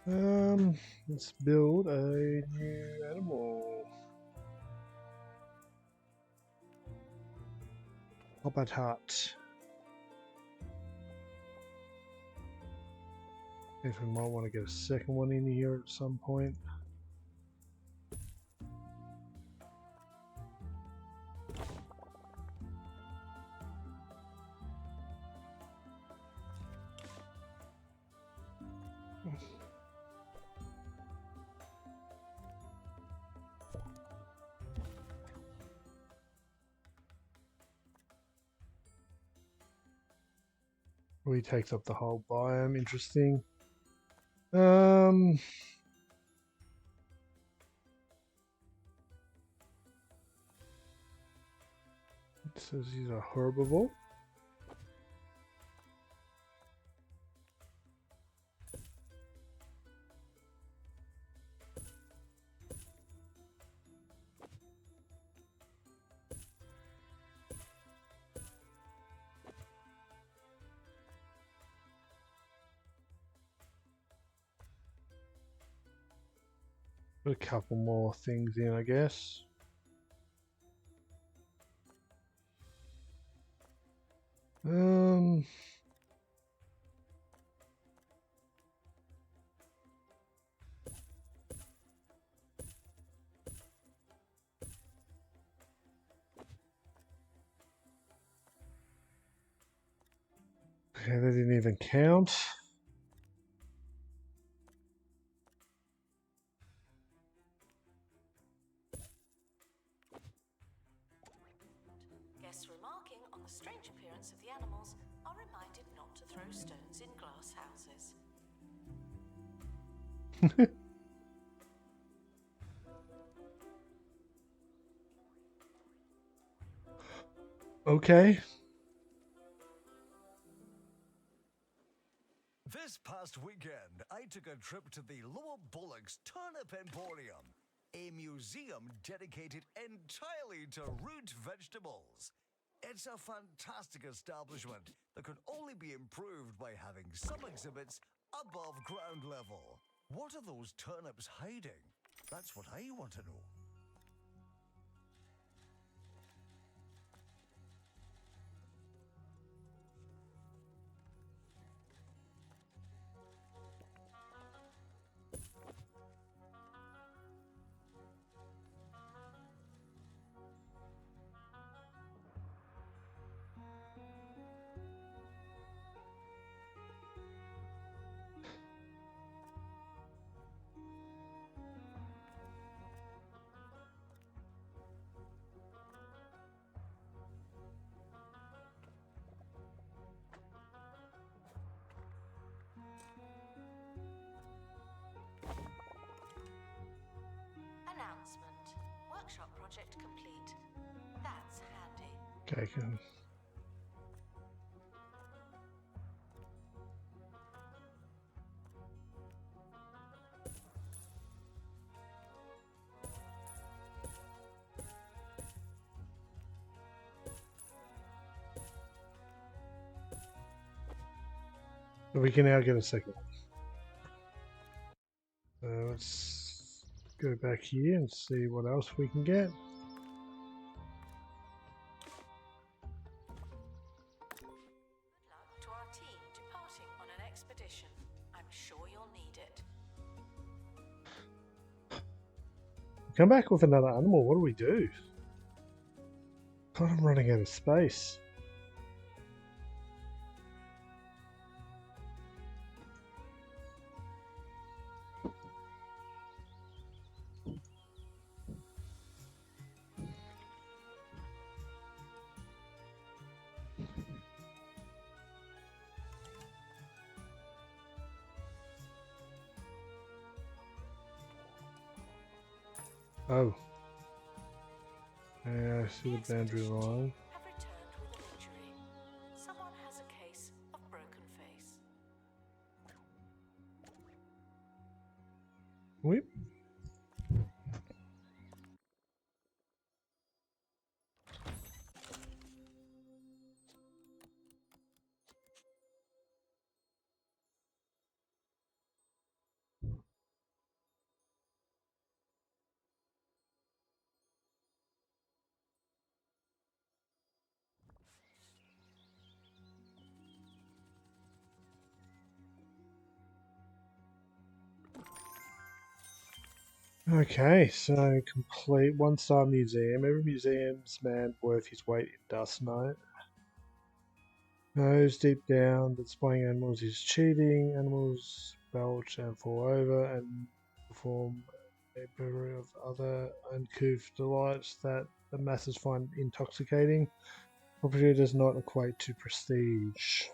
different? Let's build a new animal. Habitat. If we might want to get a second one in here at some point. He takes up the whole biome. Interesting. It says he's a herbivore. Put a couple more things in, I guess. Okay, that didn't even count. Guests remarking on the strange appearance of the animals are reminded not to throw stones in glass houses. Okay. This past weekend, I took a trip to the Lower Bullocks Turnip Emporium, a museum dedicated entirely to root vegetables. It's a fantastic establishment that could only be improved by having some exhibits above ground level. What are those turnips hiding? That's what I want to know. Okay, good. We can now get a second one. So let's go back here and see what else we can get. Good luck to our team departing on an expedition. I'm sure you'll need it. Come back with another animal. What do we do? God, I'm running out of space. Oh. Yeah, I see the boundary line. Have returned with an injury. Someone has a case of broken face. Whip. Okay, so complete one-star museum. Every museum's man worth his weight in dust. No. Nose deep down, displaying animals is cheating. Animals belch and fall over and perform a battery of other uncouth delights that the masses find intoxicating. Property does not equate to prestige.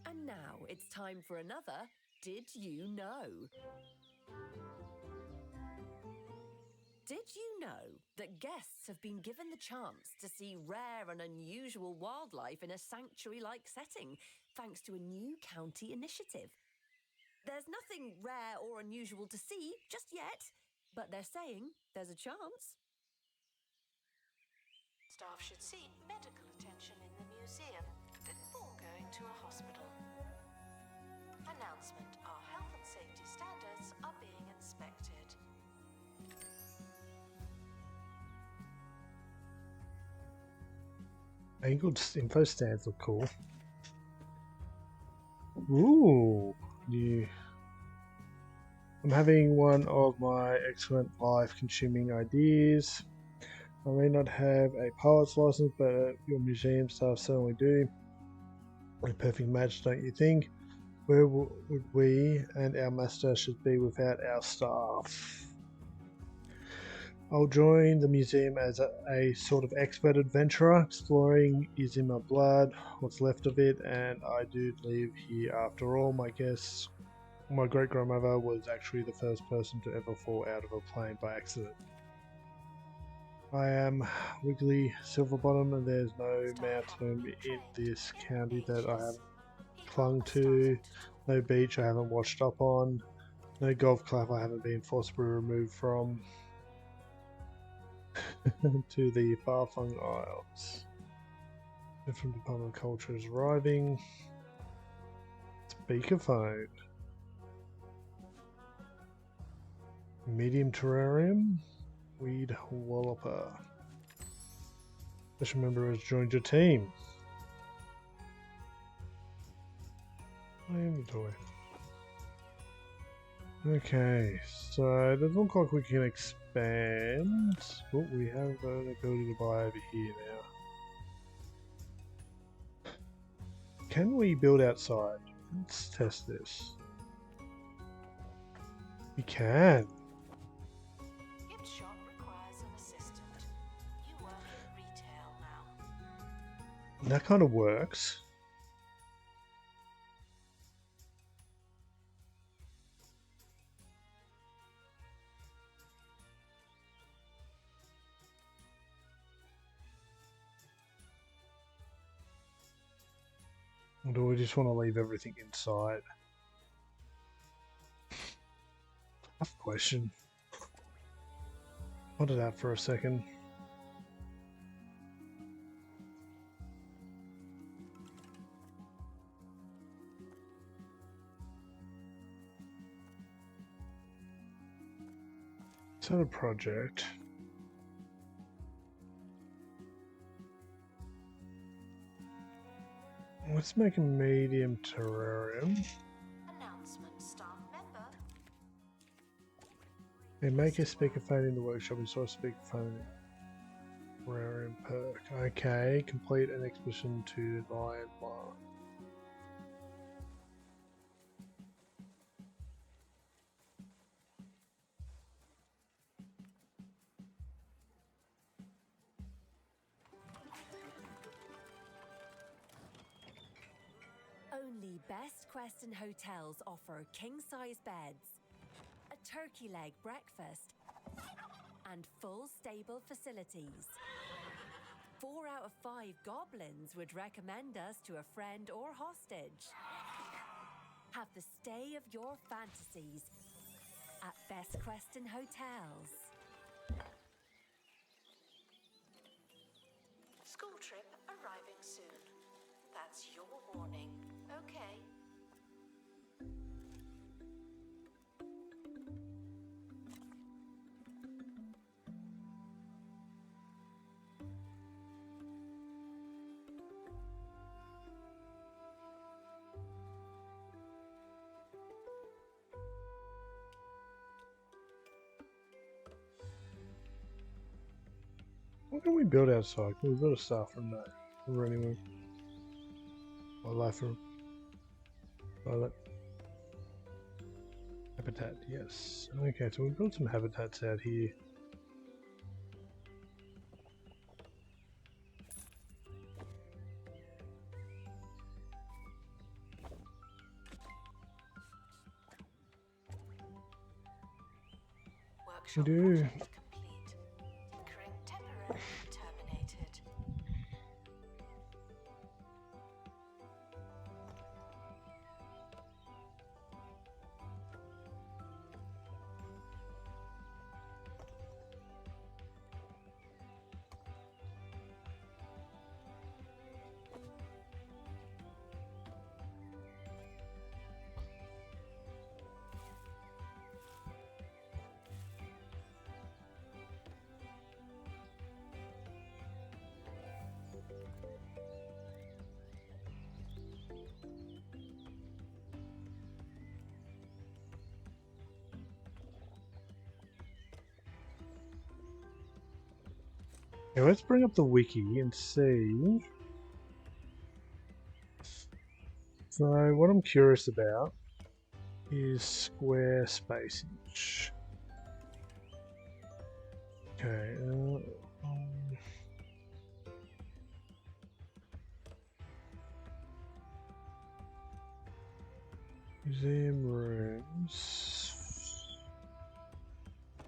And now it's time for another Did You Know? Did you know that guests have been given the chance to see rare and unusual wildlife in a sanctuary-like setting, thanks to a new county initiative? There's nothing rare or unusual to see just yet, but they're saying there's a chance. Staff should seek medical attention in the museum before going to a hospital. Announcement: our health and safety standards are being inspected. Angled info stands look cool. Ooh, new. I'm having one of my excellent life-consuming ideas. I may not have a pilot's license, but your museum staff certainly do. A perfect match, don't you think? Where would we and our master should be without our staff? I'll join the museum as a sort of expert adventurer. Exploring is in my blood, what's left of it, and I do live here after all. My guess, my great-grandmother was actually the first person to ever fall out of a plane by accident. I am Wiggly Silverbottom, and there's no mountain in this county that I haven't clung to, no beach I haven't washed up on, no golf club I haven't been forcibly removed from. To the far-flung isles. Different Department of Culture is arriving. Speakerphone. Medium terrarium. Weed walloper. Special member has joined your team. Inventory. Okay, so it doesn't look like we can expand. Oh, we have an ability to buy over here now. Can we build outside? Let's test this. We can. Gift shop requires an assistant. You work in retail now. That kind of works. Or do we just want to leave everything inside? Tough question. Ponder that for a second. Set a project. Let's make a medium terrarium. Announcement, staff member. Okay, make a speakerphone in the workshop. Install a speakerphone. Terrarium perk. Okay, complete an expedition to Myanmar. Only Best Quest and Hotels offer king-size beds, a turkey leg breakfast, and full stable facilities. 4 out of 5 goblins would recommend us to a friend or hostage. Have the stay of your fantasies at Best Quest and Hotels. School trip arriving soon. That's your warning. Okay. What can we build outside? Can we build a staff room? No. Or anyway. Or life room. Toilet. Habitat, yes. Okay, so we built some habitats out here. Workshop do. project complete. Tinkering temporarily terminated. Okay, let's bring up the wiki and see. So what I'm curious about is square spacage. Okay. Museum rooms.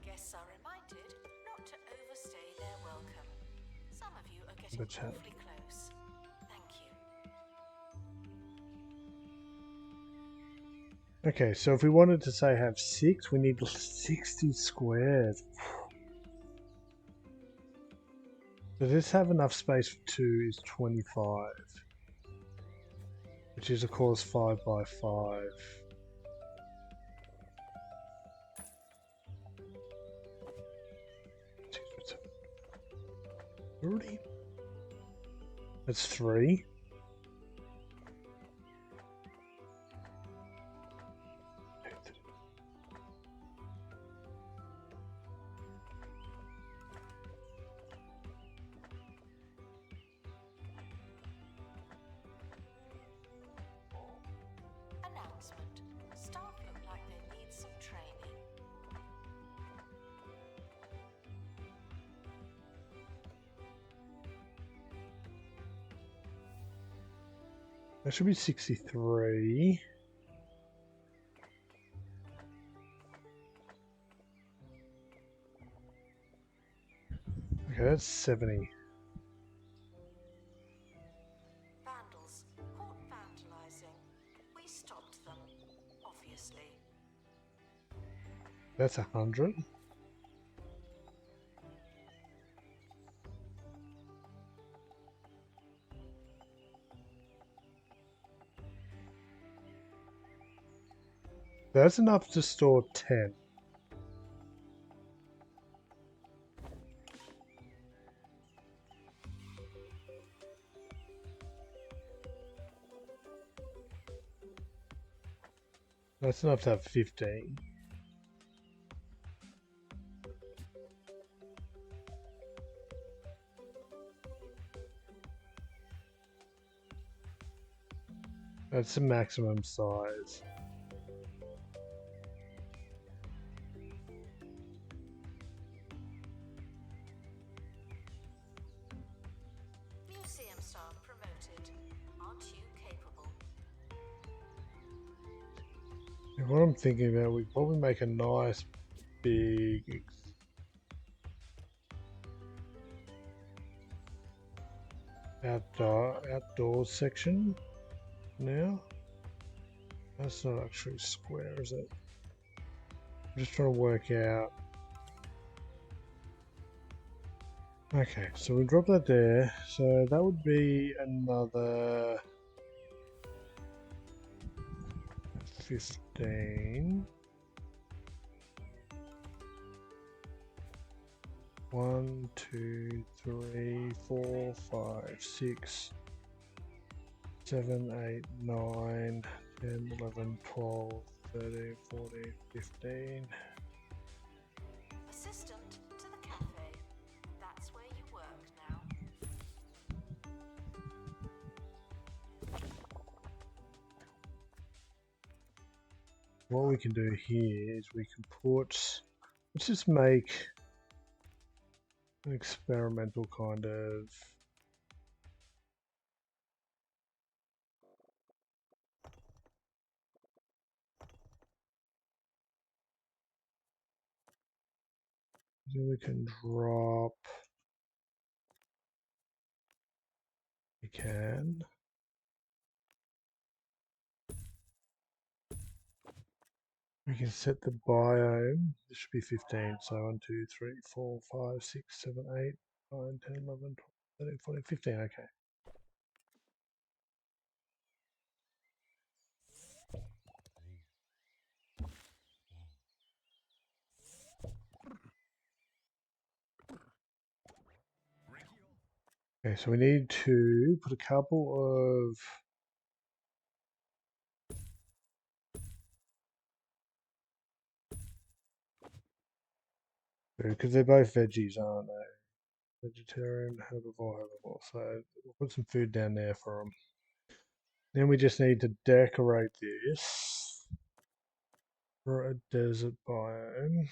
Guests are reminded not to overstay their welcome. Some of you are getting The chat. awfully close. Thank you. Okay, so if we wanted to say have 6, we need 60 squares. Does this have enough space for 2 is 25. Which is of course 5 by 5. Already? That's 3. Announcement. Staff look like they need some training. That should be 63. Okay, that's 70. Vandals. Caught vandalizing. That's 100. That's enough to store 10. That's enough to have 15. That's the maximum size. Museum staff promoted. Aren't you capable? And what I'm thinking about, we probably make a nice big outdoors section now. That's not actually square, is it? I'm just trying to work out. Okay, so we drop that there. So that would be another 15. 1, 2, 3, 4, 5, 6, 7, 8, 9, 10, 11, 12, 13, 14, 15. Assistant to the cafe. That's where you work now. What we can do here is we can put, let's just make an experimental kind of so we can drop, we can. We can set the biome. This should be 15. So 1, 2, 3, 4, 5, 6, 7, 8, 9, 10, 11, 12, 13, 14, 15. Okay. Okay, so we need to put a couple of because they're both veggies, aren't they? Vegetarian, herbivore. So we'll put some food down there for them. Then we just need to decorate this for a desert biome.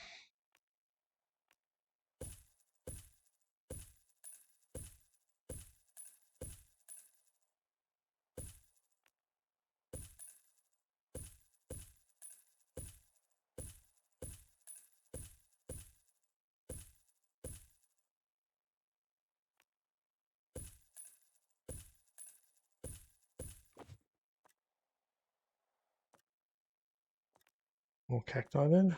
More cacti then.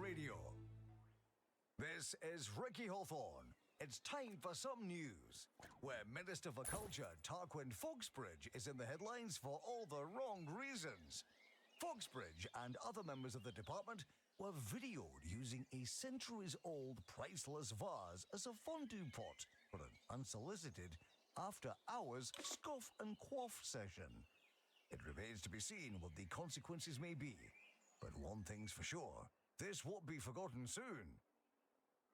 Radio. This is Ricky Hawthorne, it's time for some news, where Minister for Culture Tarquin Foxbridge is in the headlines for all the wrong reasons. Foxbridge and other members of the department were videoed using a centuries-old priceless vase as a fondue pot for an unsolicited, after-hours scoff and quaff session. It remains to be seen what the consequences may be, but one thing's for sure, this won't be forgotten soon.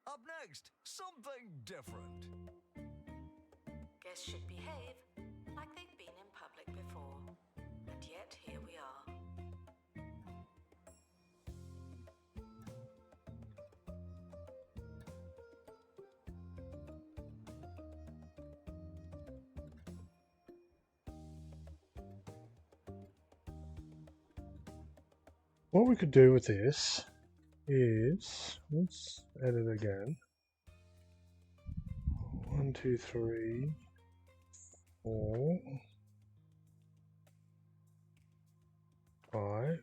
Up next, something different. Guests should behave like they've been in public before. And yet here we are. What we could do with this is, let's edit again. 1, 2, 3, 4, 5.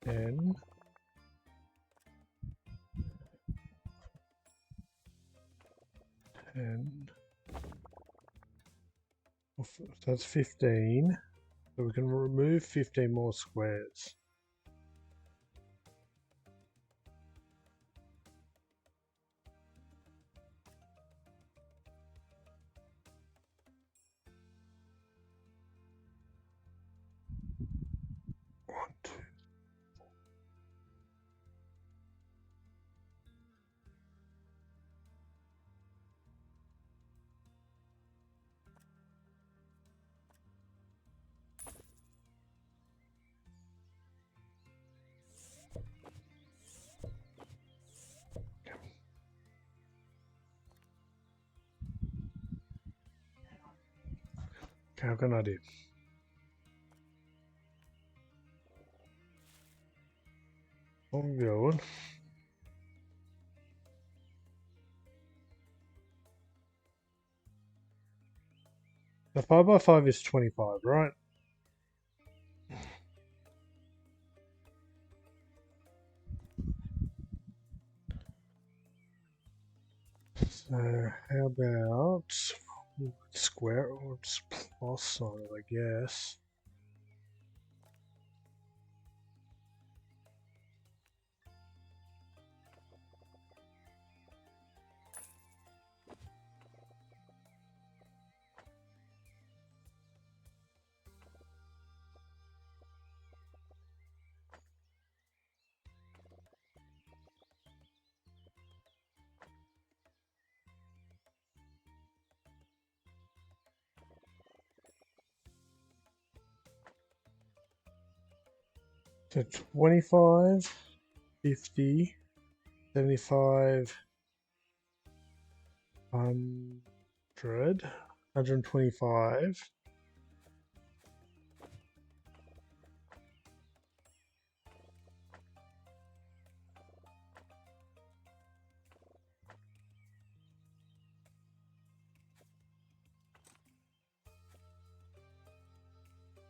Ten. That's 15. So we can remove 15 more squares. One, two. Okay, I've got an idea. I'm going. The 5x5 is 25, right? So how about square or just plus on it, I guess. So 25, 50, 75, 100, 125.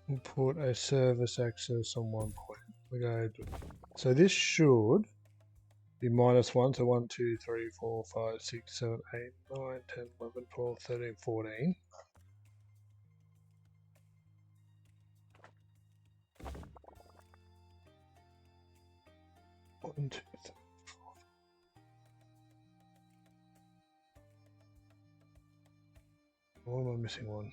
We'll put a service access on one point. We go. So this should be -1. So 1, 2, 3, 4, 5, 6, 7, 8, 9, 10, 11, 12, 13, 14. One, two, three, four. Why am I missing one?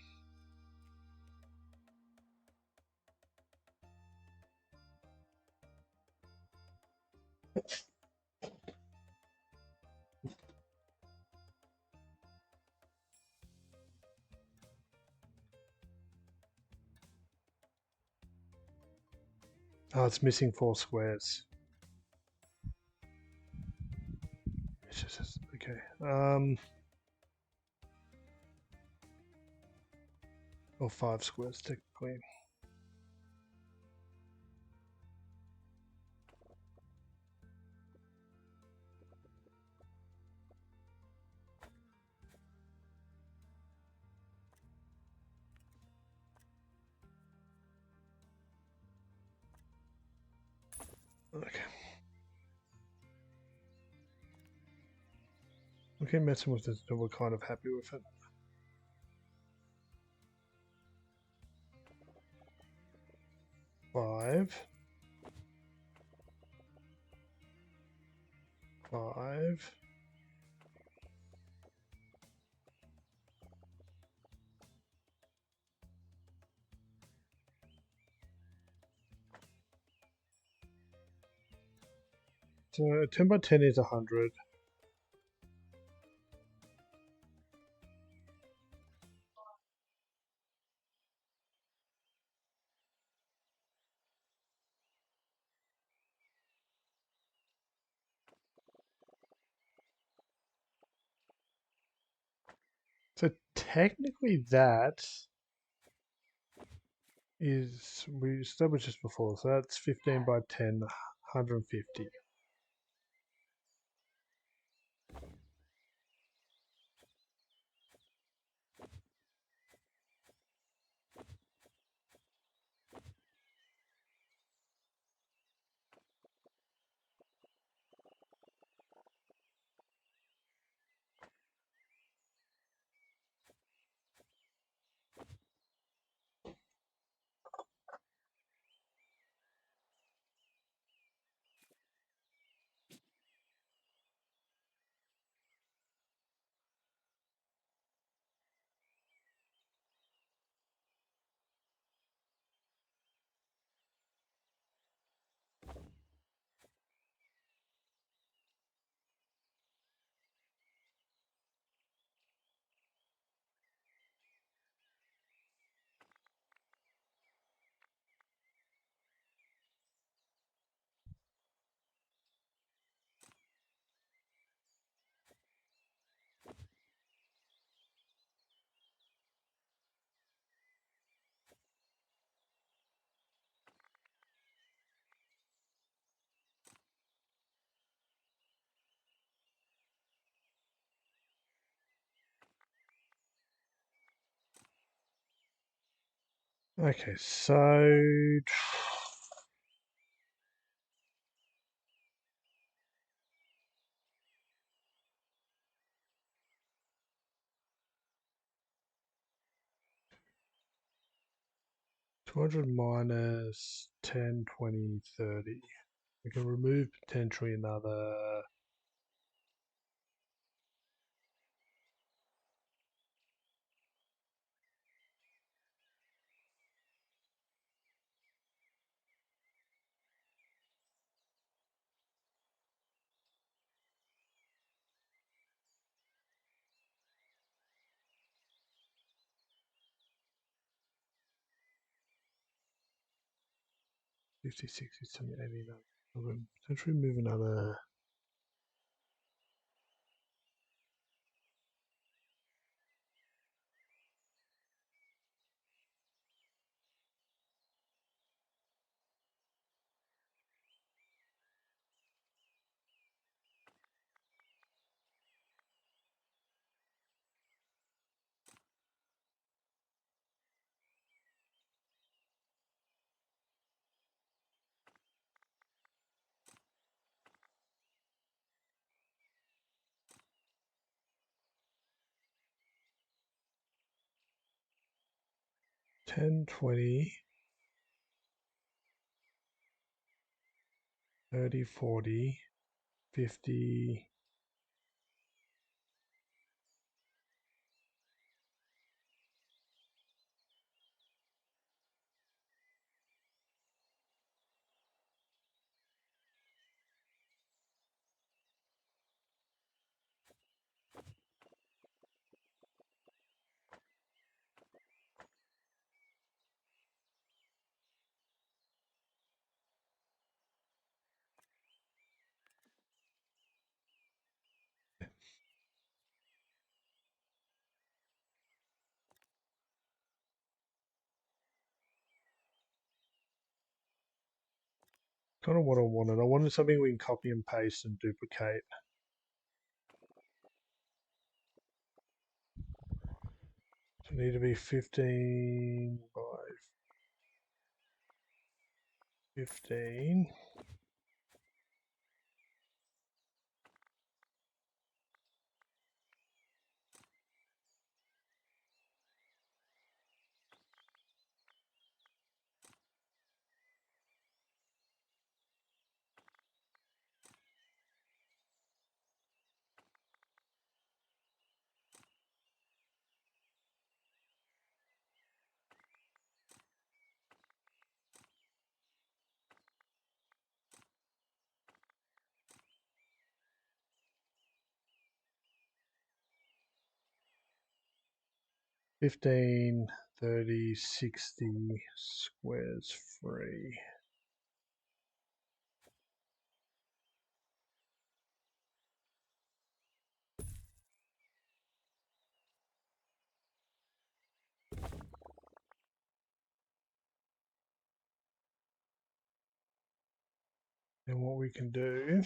Oh, it's missing 4 squares. It's just okay. Or 5 squares technically. Okay. We keep messing with this and we're kind of happy with it. Five. So 10 by 10 is 100. So technically that is, we established this before, so that's 15 by 10, 150. Okay, so 200 minus 10, 20, 30. We can remove potentially another 50, 60, 70, 80, 90. Potentially move another 10, 20, 30, 40, 50. Kind of what I wanted. I wanted something we can copy and paste and duplicate. So need to be 15 by 15. $15, $30, $60 squares free. And what we can do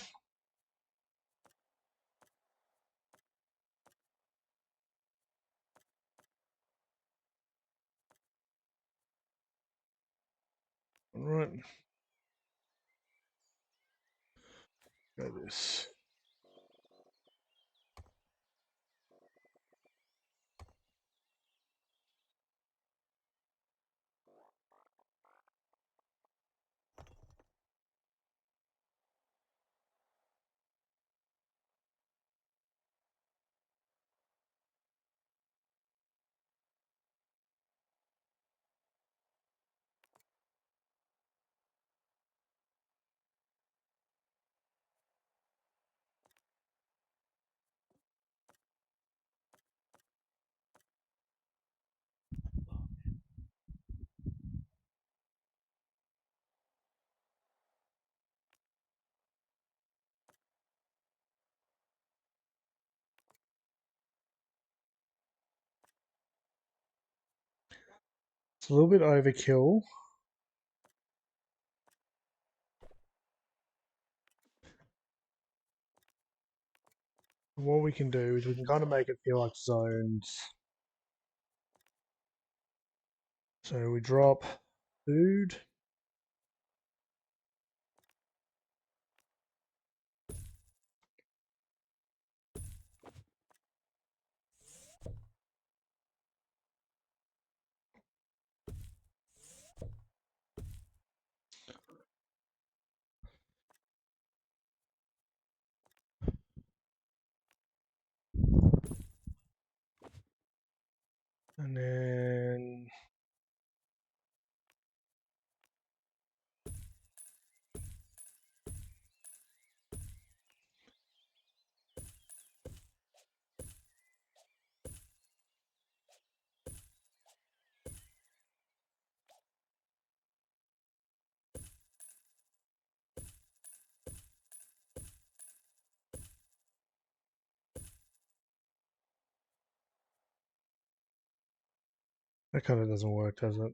right, go this. It's a little bit overkill. What we can do is we can kind of make it feel like zones. So we drop food. And then that kind of doesn't work, does it?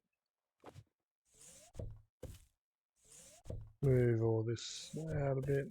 Move all this out a bit.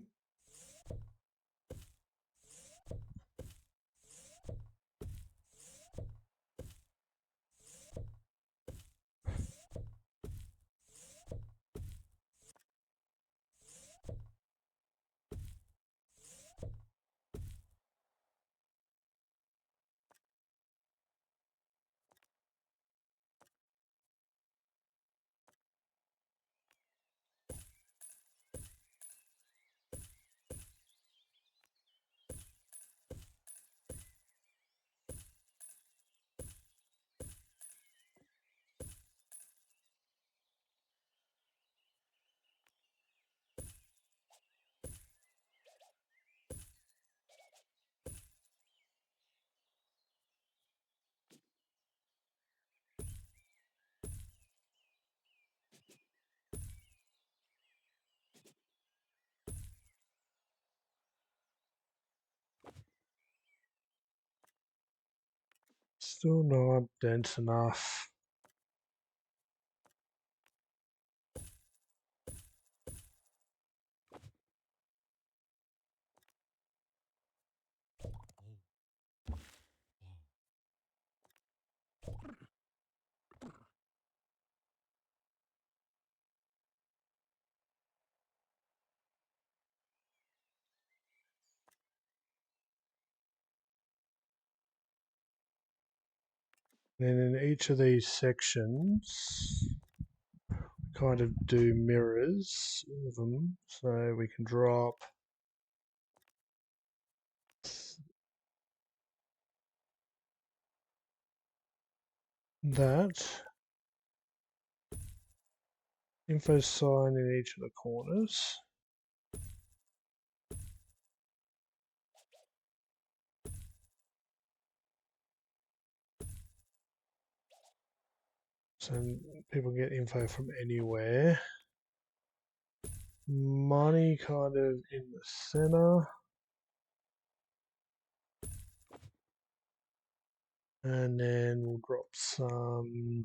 Still not dense enough. Then in each of these sections, kind of do mirrors of them, so we can drop that info sign in each of the corners. So people get info from anywhere. Money kind of in the center. And then we'll drop some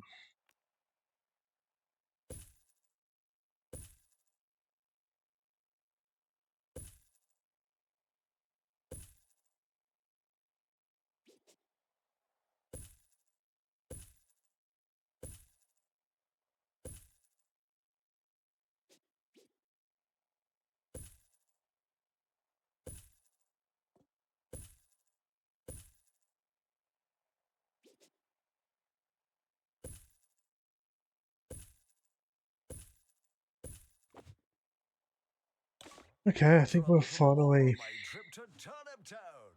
okay, I think we're finally. My trip to Turnip Town.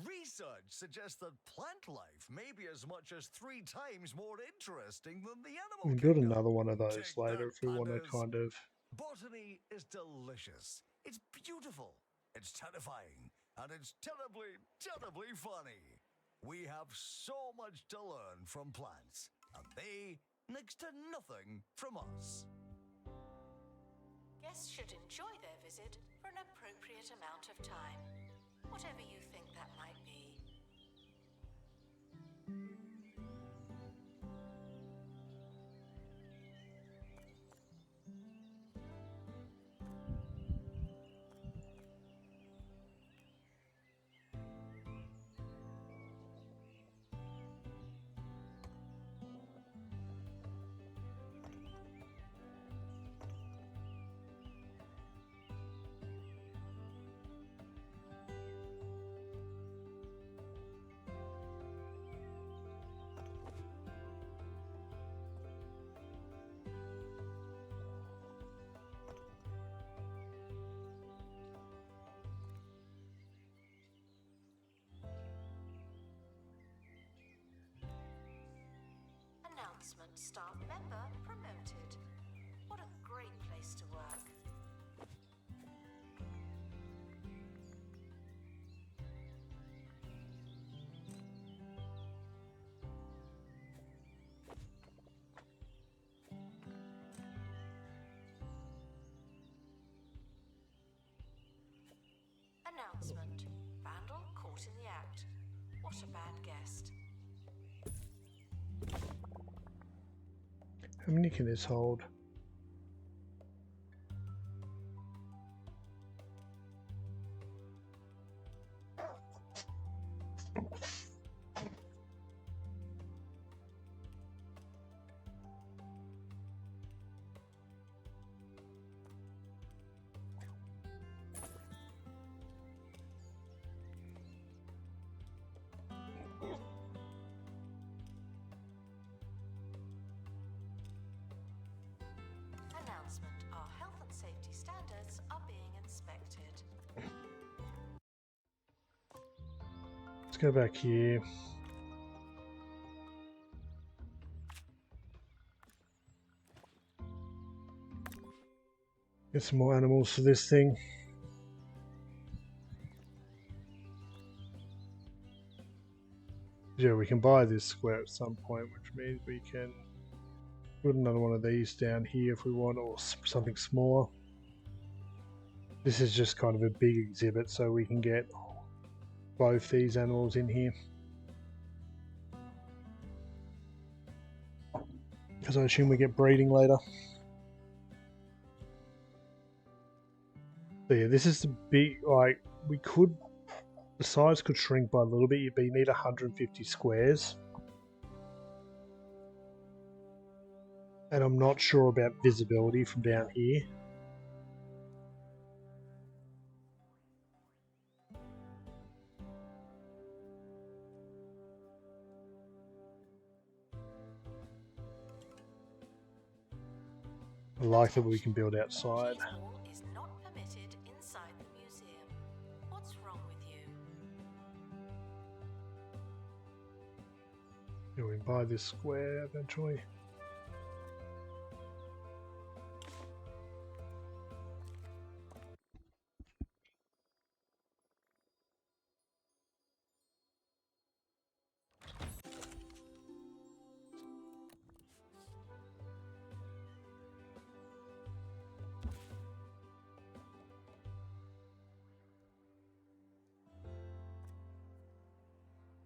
Research suggests that plant life may be as much as 3 times more interesting than the animal We can build kingdom. another one of those Take later that, if we want to pandas. kind of. Botany is delicious. It's beautiful. It's terrifying. And it's terribly, terribly funny. We have so much to learn from plants. And they next to nothing from us. Guests should enjoy their visit for an appropriate amount of time, whatever you think that might be. Announcement: staff member promoted. What a great place to work. Announcement: vandal caught in the act. What a bad guest. How many can this hold? Announcement: our health and safety standards are being inspected. Let's go back here. Get some more animals for this thing. Yeah, we can buy this square at some point, which means we can put another one of these down here if we want, or something smaller. This is just kind of a big exhibit, so we can get both these animals in here. Because I assume we get breeding later. So yeah, this is the big, like, we could, the size could shrink by a little bit, but you need 150 squares. And I'm not sure about visibility from down here. I like that we can build outside. Cheese wall is not permitted inside the museum. What's wrong with you? Yeah, we buy this square eventually.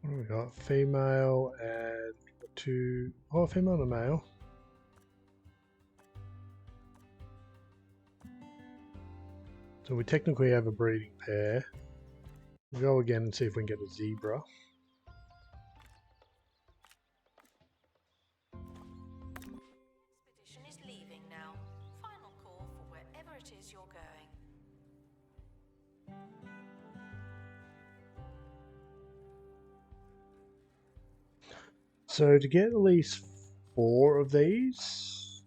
What do we got? Female and two. Oh, female and a male. So we technically have a breeding pair. We'll go again and see if we can get a zebra. Expedition is leaving now. Final call for wherever it is you're going. So to get at least 4 of these,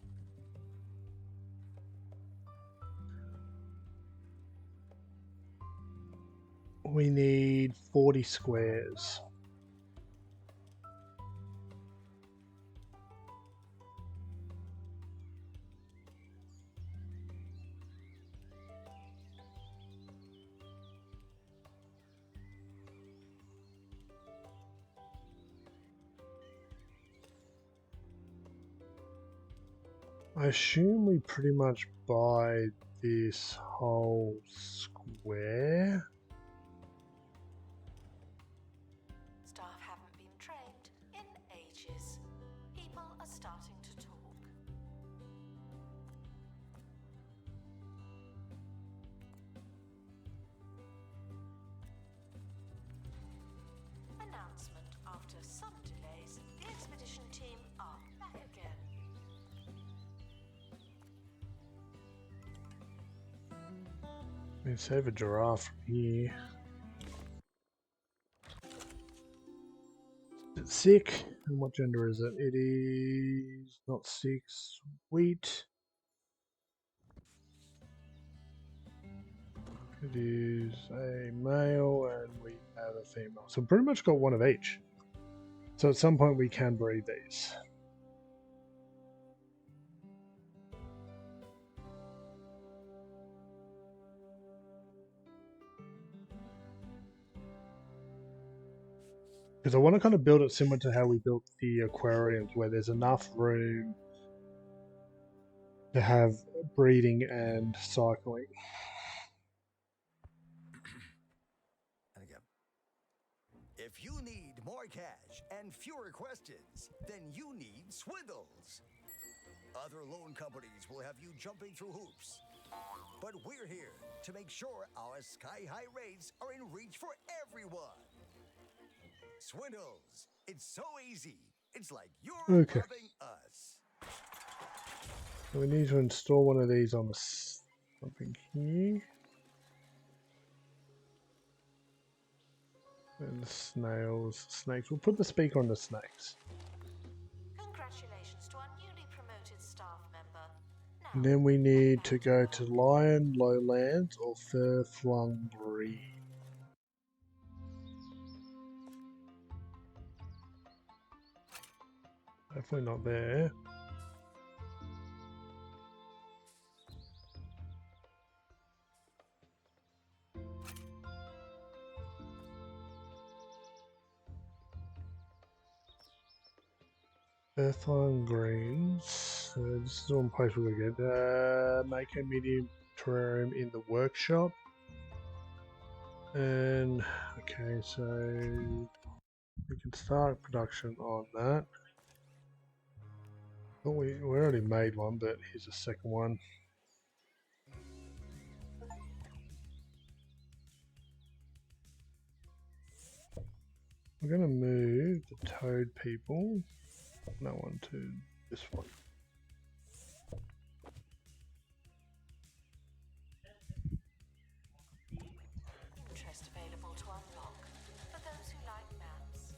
we need 40 squares. I assume we pretty much buy this whole square. Staff haven't been trained in ages. People are starting to talk. Announcement: after some delays, the expedition team are back again. We save a giraffe from here. It's sick. And what gender is it? It is not 6. Wheat. It is a male and we have a female. So pretty much got one of each. So at some point we can breed these. Because I want to kind of build it similar to how we built the aquariums, where there's enough room to have breeding and cycling. And again. If you need more cash and fewer questions, then you need Swindles. Other loan companies will have you jumping through hoops. But we're here to make sure our sky-high rates are in reach for everyone. Swindles. It's so easy. It's like you're loving us. So we need to install one of these on the something here. And the snails, snakes. We'll put the speaker on the snakes. Congratulations to our newly promoted staff member. Now, And then we need to go to Lion, Lowlands, or Fur-flung Breed. Definitely not there. Fur-flung Greens. So this is one place we're going to get. Make a medium terrarium in the workshop. And, okay, so we can start production on that. Well, we already made one, but here's a second one. We're going to move the toad people, that one to this one. interest available to unlock for those who like maps.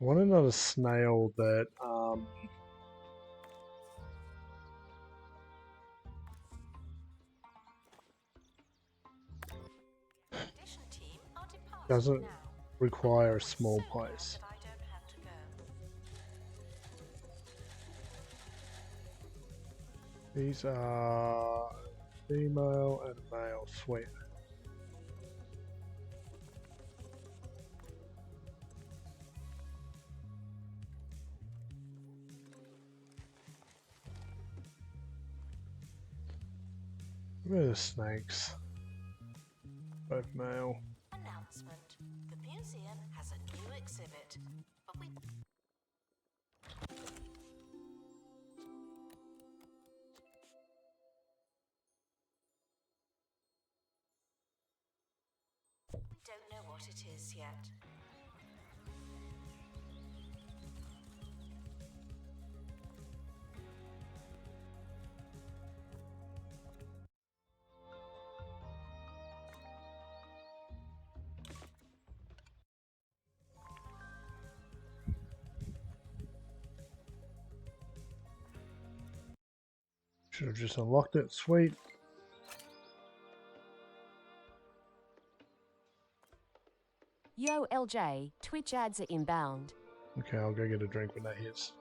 I want another snail that Expedition team are departing doesn't now. require a We're small so glad place. that I don't have to go. These are a female and a male. Sweet. Where are the snakes? Both male. Announcement. The museum has a new exhibit. But we don't know what it is yet. Should have just unlocked it. Sweet. Yo, LJ, Twitch ads are inbound. Okay, I'll go get a drink when that hits.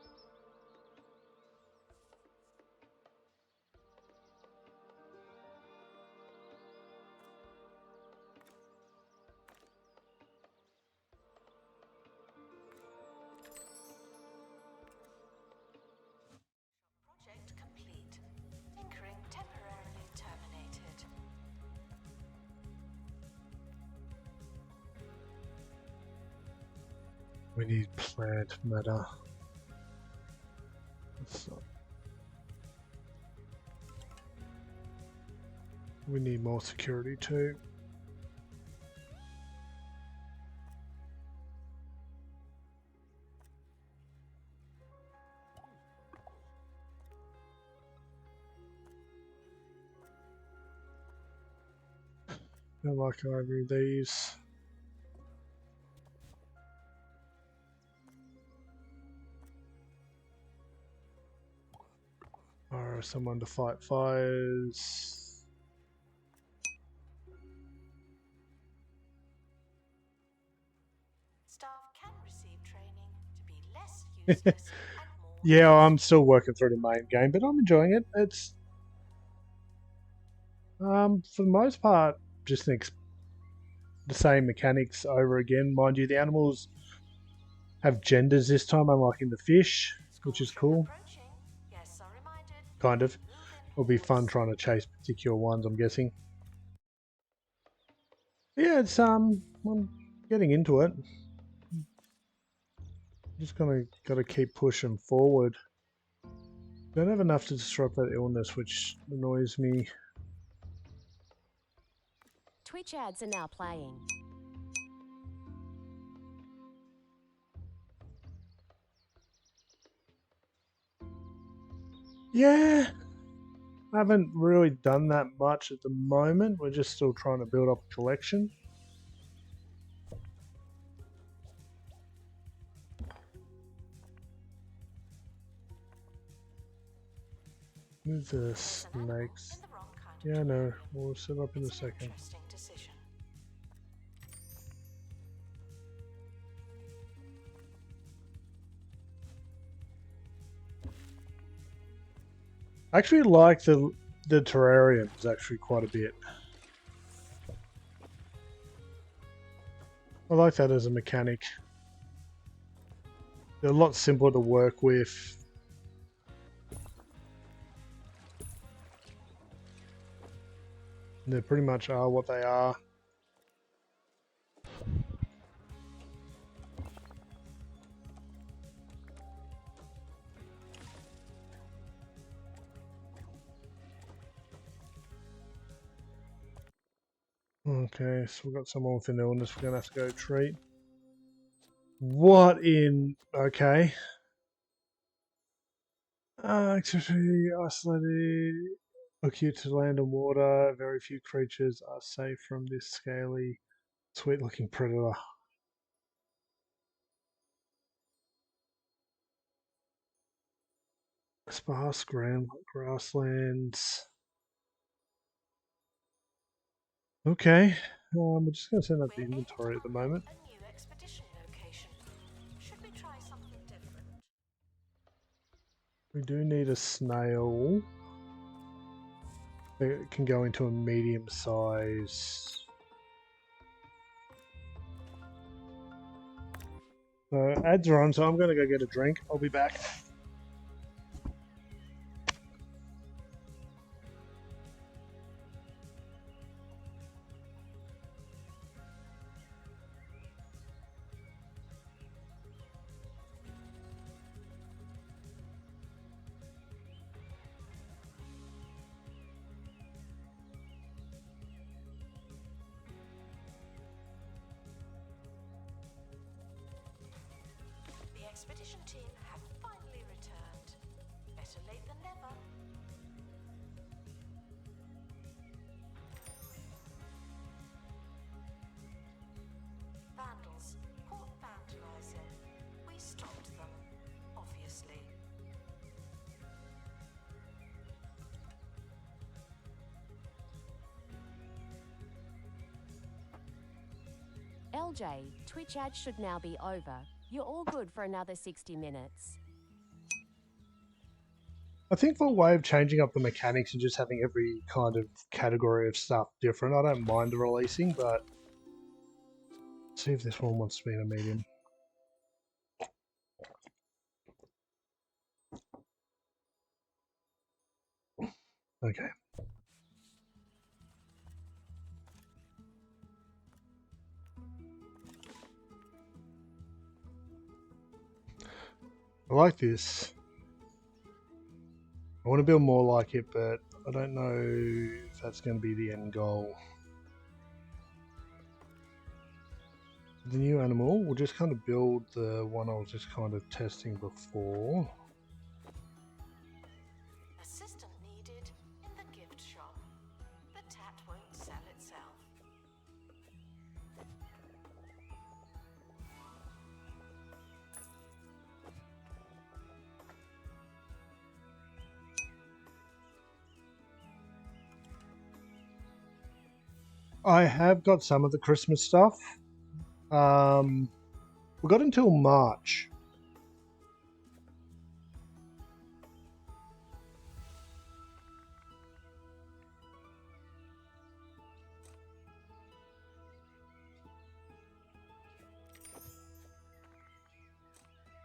Project complete. Tinkering temporarily terminated. We need plant matter. We need more security too. Don't like either of these. Or someone to fight fires. Staff can receive training to be less useless and more. Yeah, I'm still working through the main game, but I'm enjoying it. It's for the most part just the same mechanics over again. Mind you, the animals have genders this time, unlike in the fish, which is cool. Approaching. Yes, are reminded. Kind of. It'll be fun trying to chase particular ones, I'm guessing. Yeah, it's I'm getting into it. Just gotta keep pushing forward. Don't have enough to disrupt that illness, which annoys me. Twitch ads are now playing. Yeah, I haven't really done that much at the moment. We're just still trying to build up a collection. Move the snakes. The wrong kind of Yeah, no, terrarium. we'll set up in a It's an second. interesting decision. I actually like the terrariums actually quite a bit. I like that as a mechanic. They're a lot simpler to work with. They pretty much are what they are. Okay, so we've got someone with an illness we're going to have to go treat. What in... Okay. Activity isolated, acute to land and water. Very few creatures are safe from this scaly, sweet-looking predator. Sparse grasslands. Okay, we're just going to send up the inventory at the moment. A new expedition location. Should we try something different? We do need a snail. It can go into a medium size. So ads are on, so I'm going to go get a drink. I'll be back. The expedition team have finally returned. Better late than never. Vandals caught vandalizer. We stopped them, obviously. LJ, Twitch ads should now be over. You're all good for another 60 minutes. I think for a way of changing up the mechanics and just having every kind of category of stuff different, I don't mind the releasing, but let's see if this one wants to be in a medium. Okay. I like this. I want to build more like it, but I don't know if that's going to be the end goal. The new animal, we'll just kind of build the one I was just kind of testing before. Assistant needed in the gift shop. The tat won't sell itself. I have got some of the Christmas stuff. We got until March.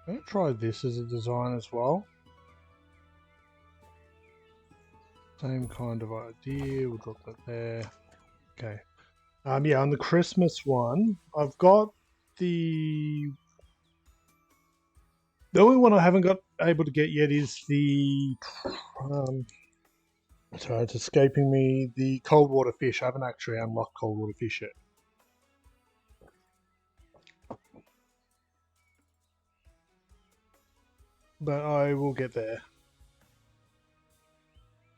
I'm going to try this as a design as well. Same kind of idea. We'll drop that there. Okay. Yeah, on the Christmas one, I've got the only one I haven't got able to get yet is the sorry, it's escaping me. The cold water fish. I haven't actually unlocked cold water fish yet. But I will get there.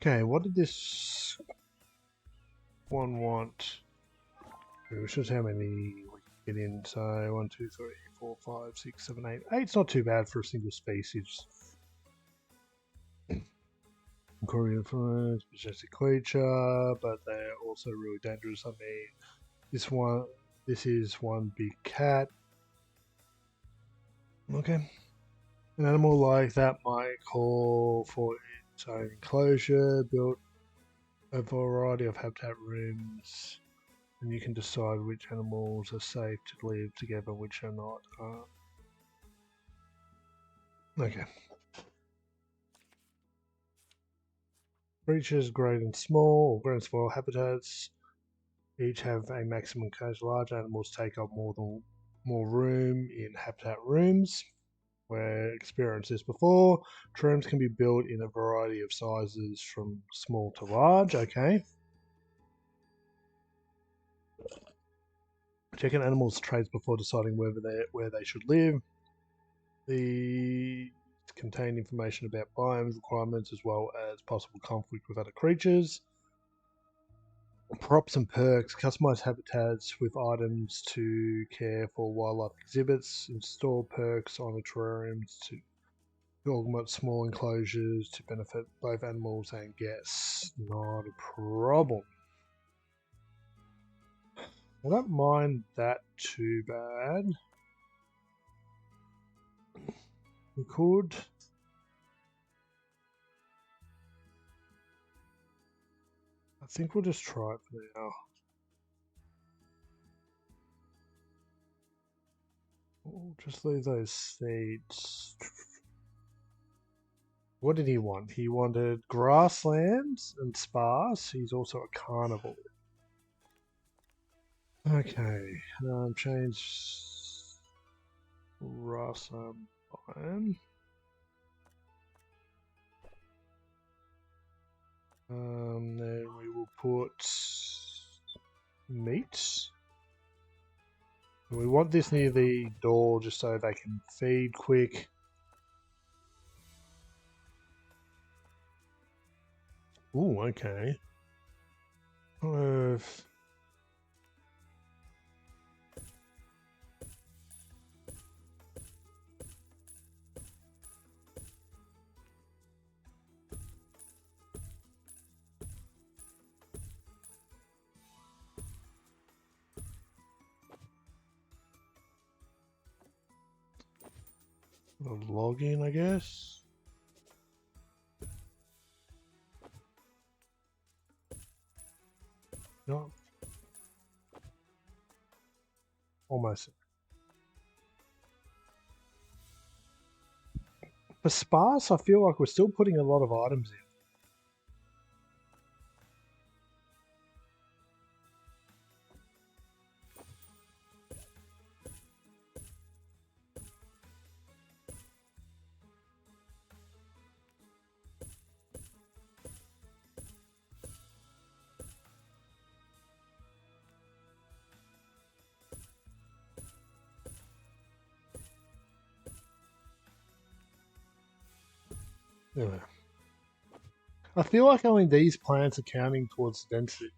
Okay, what did this one want? It shows how many we can get in. So 1, 2, 3, 4, 5, 6, 7, 8. 8's not too bad for a single species. Korean influence, majestic creature, but they're also really dangerous. I mean, this is one big cat. Okay. An animal like that might call for its own enclosure, build a variety of habitat rooms, and you can decide which animals are safe to live together, which are not. Okay. Creatures great and small, or great and small habitats, each have a maximum cage. Large animals take up more room in habitat rooms. We've experienced this before. Rooms can be built in a variety of sizes from small to large. Okay. Check an animal's traits before deciding where they should live. These contain information about biomes requirements as well as possible conflict with other creatures. Props and perks. Customize habitats with items to care for wildlife exhibits. Install perks on the terrariums to To augment small enclosures to benefit both animals and guests. Not a problem. I don't mind that too bad. We could. I think we'll just try it for now. We'll just leave those seeds. What did he want? He wanted grasslands and sparse. He's also a carnivore. Okay, change rasa biome. Then we will put meat. We want this near the door just so they can feed quick. Ooh, okay. Logging, I guess. No. Almost. For sparse, I feel like we're still putting a lot of items in. Anyway. I feel like only these plants are counting towards density.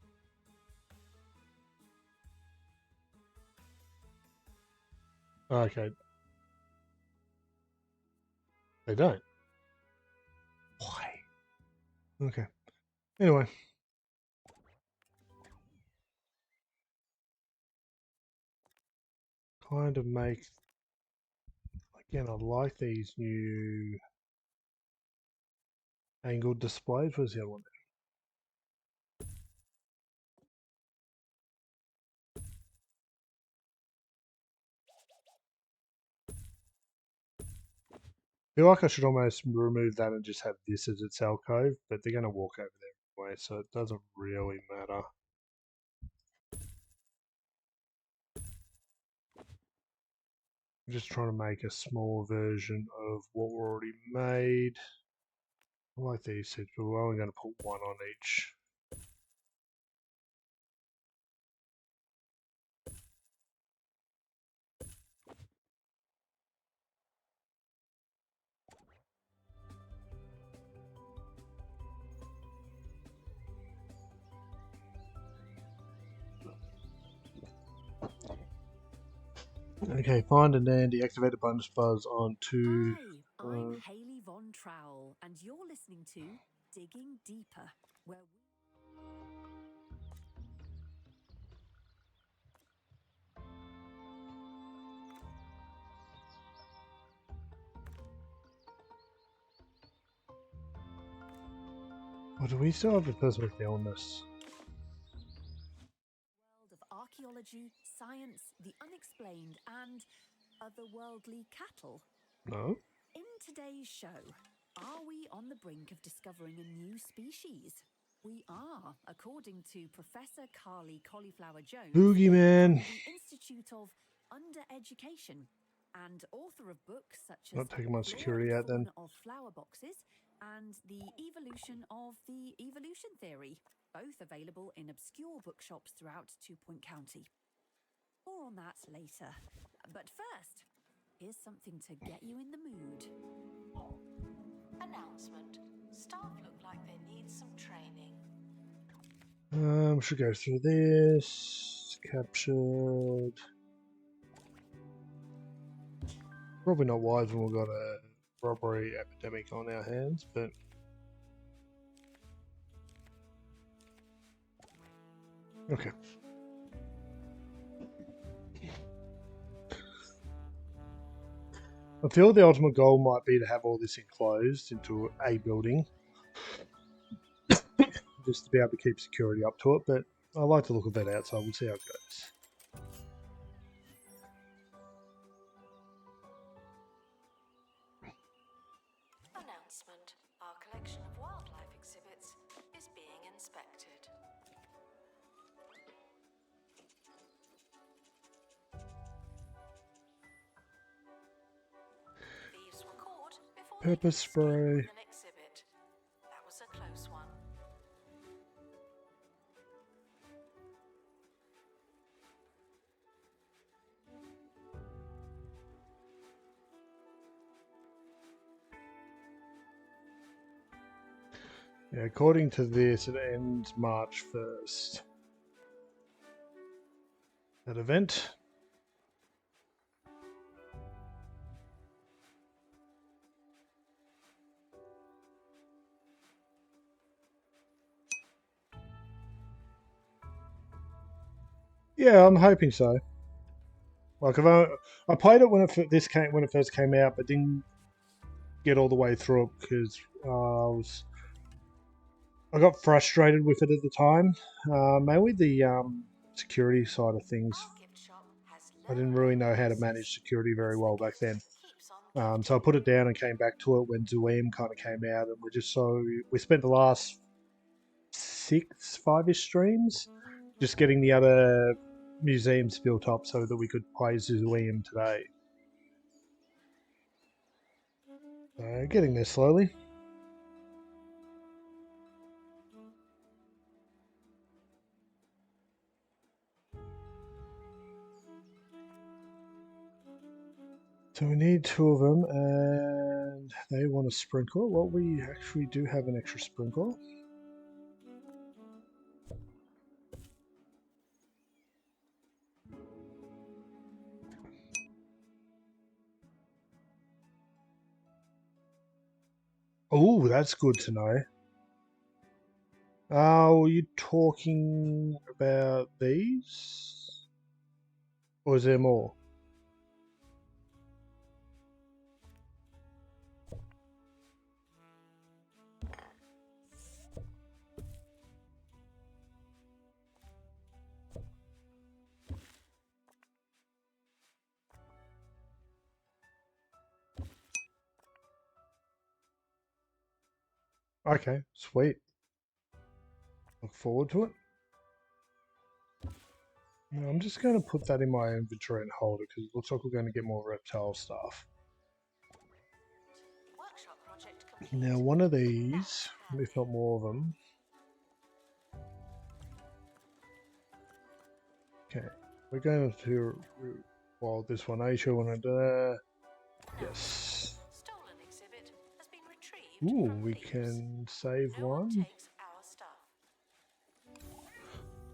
Okay. They don't. Why? Okay. Anyway. Kind of make... Again, I like these new angled displays. Where's the other one? I feel like I should almost remove that and just have this as its alcove, but they're going to walk over there anyway, so it doesn't really matter. I'm just trying to make a small version of what we're already made. I like these seeds, but we're only going to put one on each. Okay, find and then deactivate a bonus buzz on two. Hi, I'm Hayley Von Trowell, and you're listening to Digging Deeper, where Well, do we still have a person with illness? world of archaeology, science, the unexplained, and otherworldly cattle. No. In today's show, are we on the brink of discovering a new species? We are, according to Professor Carly Cauliflower Jones, Boogeyman. the Institute of Undereducation, and author of books such as Not taking my Flora security and out then. Fauna of Flower Boxes and The Evolution of the Evolution Theory, both available in obscure bookshops throughout 2 Point County. More on that later. But first, here's something to get you in the mood. Announcement. Staff look like they need some training. Should go through this. Captured. Probably not wise when we've got a robbery epidemic on our hands, but okay. I feel the ultimate goal might be to have all this enclosed into a building, just to be able to keep security up to it, but I like the look of that outside. We'll see how it goes. Announcement. Our collection of wildlife exhibits is being inspected. Thieves were caught before they Pepper could escape spray. with an exhibit. That was a close one. Yeah, according to this, it ends March 1st. That event. Yeah, I'm hoping so. Like I played it when it first came out, but didn't get all the way through it because I got frustrated with it at the time. Mainly the security side of things. Our gift shop has I didn't really know how to manage security very well back then. So I put it down and came back to it when Zooeum kind of came out, and we spent the last 5-ish streams just getting the other museums built up so that we could play Zooeum today. Getting there slowly. So we need 2 of them, and they want a sprinkler. Well, we actually do have an extra sprinkler. Oh, that's good to know. Were you talking about these? Or is there more? Okay, sweet. Look forward to it. Now, I'm just going to put that in my inventory and hold it because it looks like we're going to get more reptile stuff. Workshop project complete. Now, one of these, if not more of them. Okay, we're going to wild this one. Are you sure want to? Yes. Stolen exhibit has been retrieved. Ooh, from we thieves. can save No one one. takes our stuff.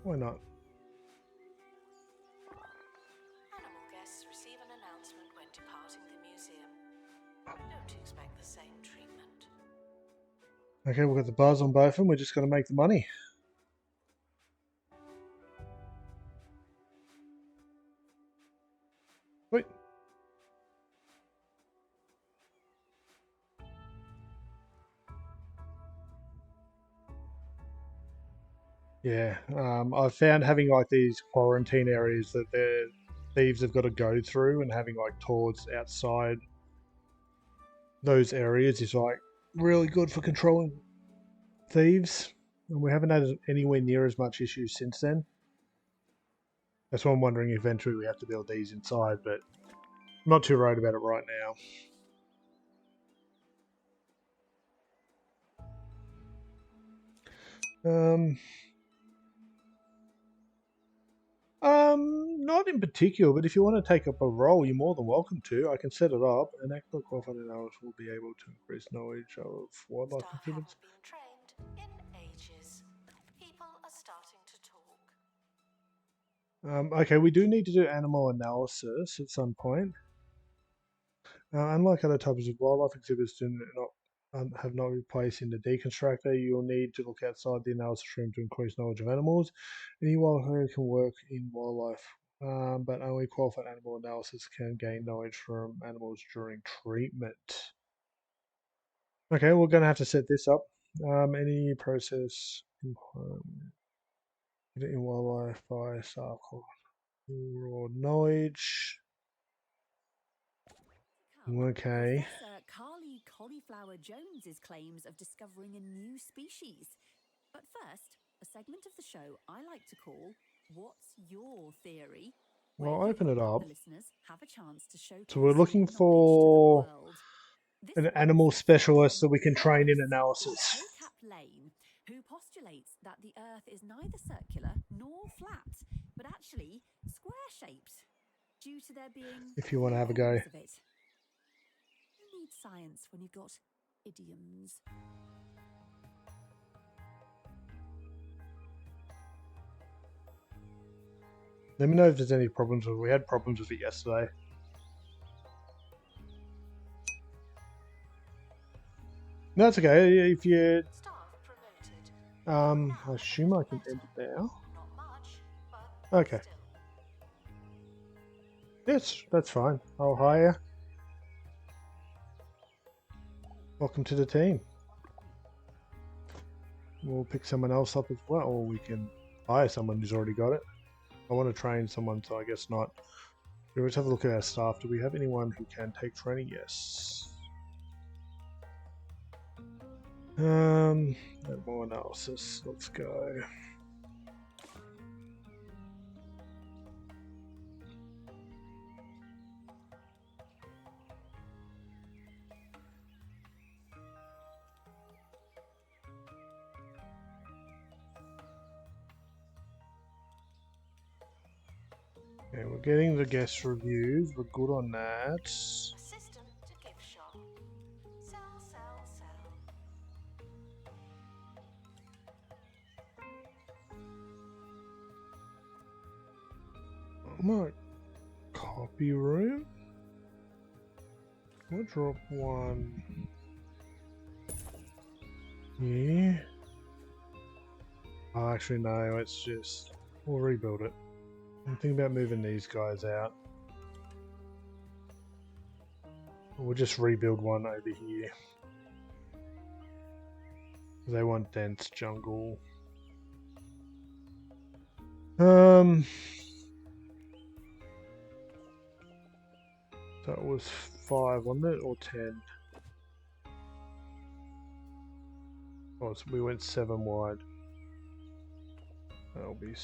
Why not? Animal guests receive an announcement when departing the museum. Don't expect the same treatment. Okay, we've got the buzz on both of them. We're just going to make the money. Wait. Yeah, I've found having like these quarantine areas that the thieves have got to go through, and having like towards outside those areas is like really good for controlling thieves. And we haven't had anywhere near as much issues since then. That's why I'm wondering if eventually we have to build these inside, but I'm not too worried about it right now. Not in particular, but if you want to take up a role, you're more than welcome to. I can set it up, and expert qualified analysts will be able to increase knowledge of wildlife Staff exhibits. haven't been trained in ages. People are starting to talk. Okay, we do need to do animal analysis at some point. Unlike other types of wildlife exhibits do not have not been placed in the deconstructor, you'll need to look outside the analysis room to increase knowledge of animals. Any wildlife can work in wildlife, but only qualified animal analysis can gain knowledge from animals during treatment. Okay, we're going to have to set this up. Any process in wildlife by staff or knowledge. Okay. Professor Carly Cauliflower Jones's claims of discovering a new species. But first, a segment of the show I like to call "What's Your Theory?" Well, where open you, it up. the listeners, have a chance to showcase So we're looking your knowledge to the for world. This an week's animal first specialist that one we can train in is analysis. Tocap Lane, who postulates that the Earth is neither circular nor flat, but actually square-shaped, due to there being If you want to have a corners go. of it. You need science when you've got idioms. Let me know if there's any problems with it. We had problems with it yesterday. No, it's okay. If you Staff promoted. I assume I can end it now. Not much, but Okay. still. Yes, that's fine. I'll hire. Welcome to the team. We'll pick someone else up as well, or we can hire someone who's already got it. I want to train someone, so I guess not. Let's have a look at our staff. Do we have anyone who can take training? Yes. More analysis. Let's go. Okay, we're getting the guest reviews. We're good on that. Assistant to gift shop. Sell, sell, sell. My copy room. We'll drop one. Yeah. Oh, actually, no. We'll rebuild it. I'm thinking about moving these guys out. We'll just rebuild one over here. They want dense jungle. That was 5, wasn't it? Or 10? Oh, so we went 7 wide. That'll be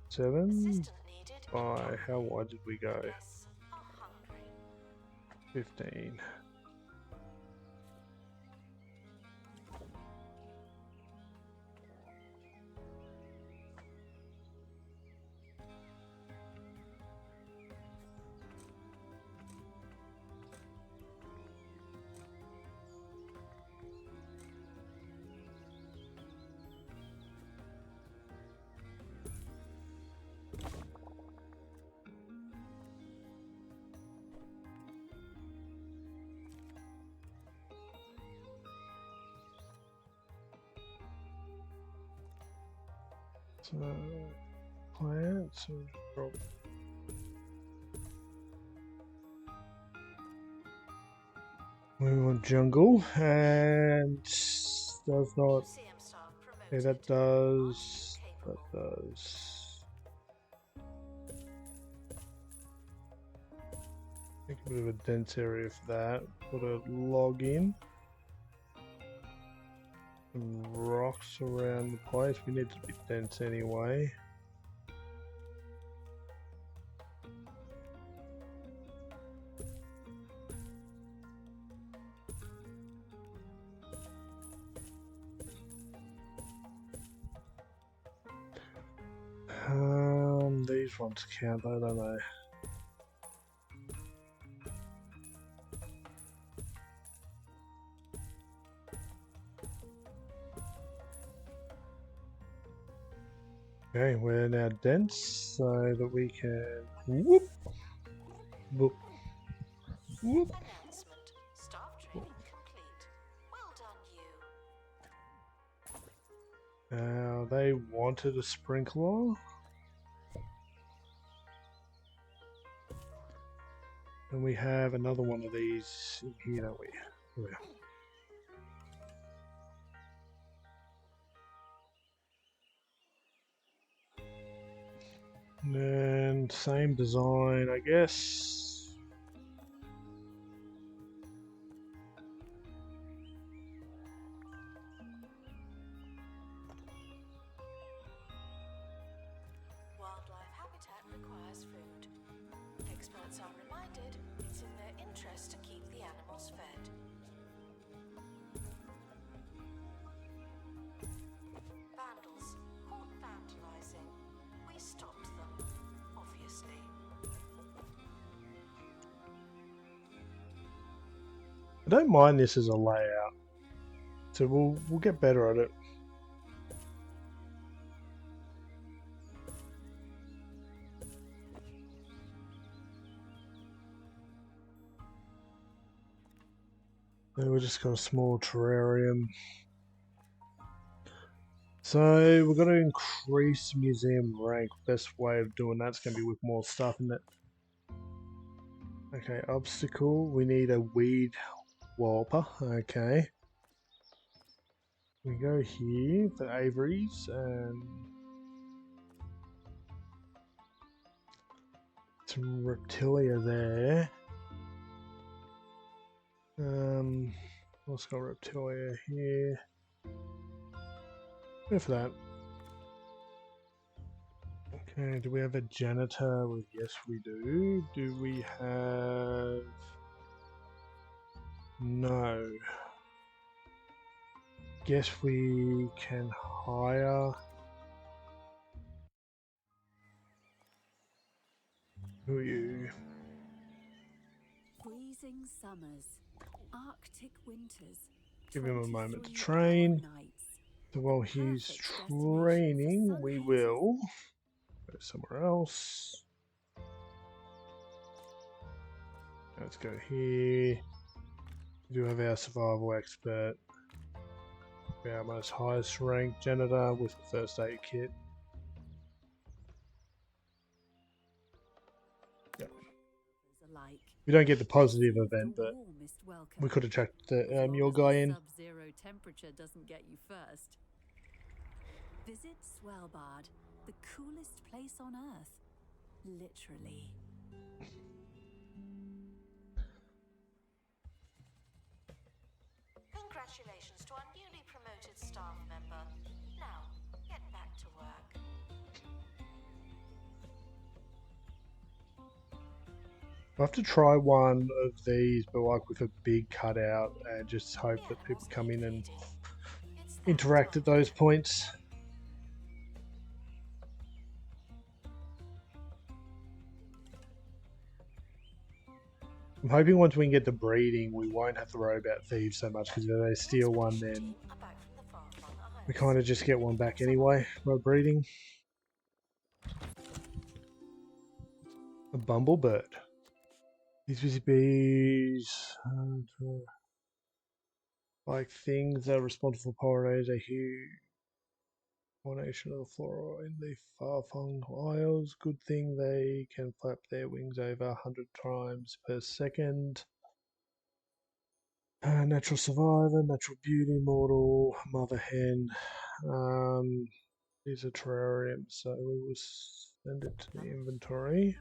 7 Assistant needed. by, how wide did we go? Yes, are hungry. 15. So, plants and drop. We want jungle and does not. Zooeum staff promoted. Yeah, that does. That does. Make a bit of a dense area for that. Put a log in. Some rocks around the place. We need to be dense anyway. These ones count, though, don't they? Okay, we're now dense so that we can whoop, whoop, whoop. Commence They wanted a sprinkler. And we have another one of these in here, don't we? Yeah. And same design, I guess. Wildlife habitat requires food. Experts are reminded it's in their interest to keep the animals fed. Vandals caught vandalizing. We stopped them, obviously. I don't mind this as a layout, so we'll get better at it. And we've just got a small terrarium. So we're going to increase museum rank. Best way of doing that's going to be with more stuff in it. Okay, obstacle. We need a weed whopper. Okay. We go here for aviaries and some reptilia there. Also got reptilia here. Go for that. Okay, do we have a janitor? Well, yes, we do. Do we have... No. Guess we can hire... Who are you? Freezing summers, Arctic winters. Give him a moment to 23-hour train. nights. So while he's Perfect destination for training, we sunbathing. will go somewhere else. Let's go here. We do have our survival expert. Our most highest ranked janitor with the first aid kit. Yep. Alike. We don't get the positive event, The but warmest welcome. we could have checked the, As long your as guy the in. Sub-zero temperature doesn't get you first. Visit Svalbard, the coolest place on Earth. Literally. Congratulations to our newly promoted staff member. Now, get back to work. I have to try one of these, but like with a big cutout, and just hope that people come in and interact at those points. I'm hoping once we can get the breeding, we won't have to worry about thieves so much, because if they steal one, then we kind of just get one back anyway by breeding. A bumblebird. These busy bees, like things that are responsible for pollinators, a huge pollination of the flora in the far-flung isles. Good thing they can flap their wings over 100 times per second. Natural survivor, natural beauty, mortal, mother hen. These are terrariums, so we will send it to the inventory.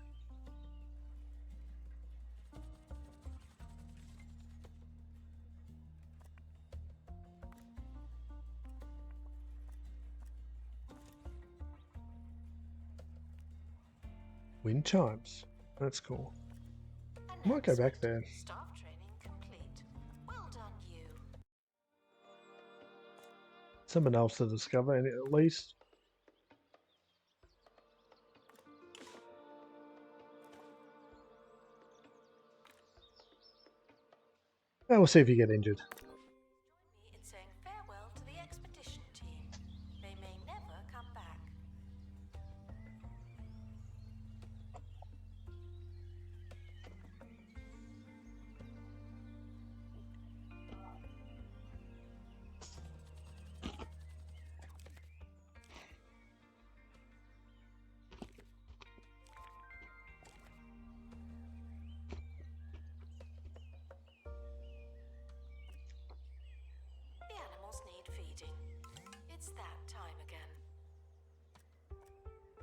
Wind chimes. That's cool. I might go back there. Staff training complete. Well done, you. Someone else to discover, at least. And we'll see if you get injured. Join me in saying farewell to the expedition team. They may never come back.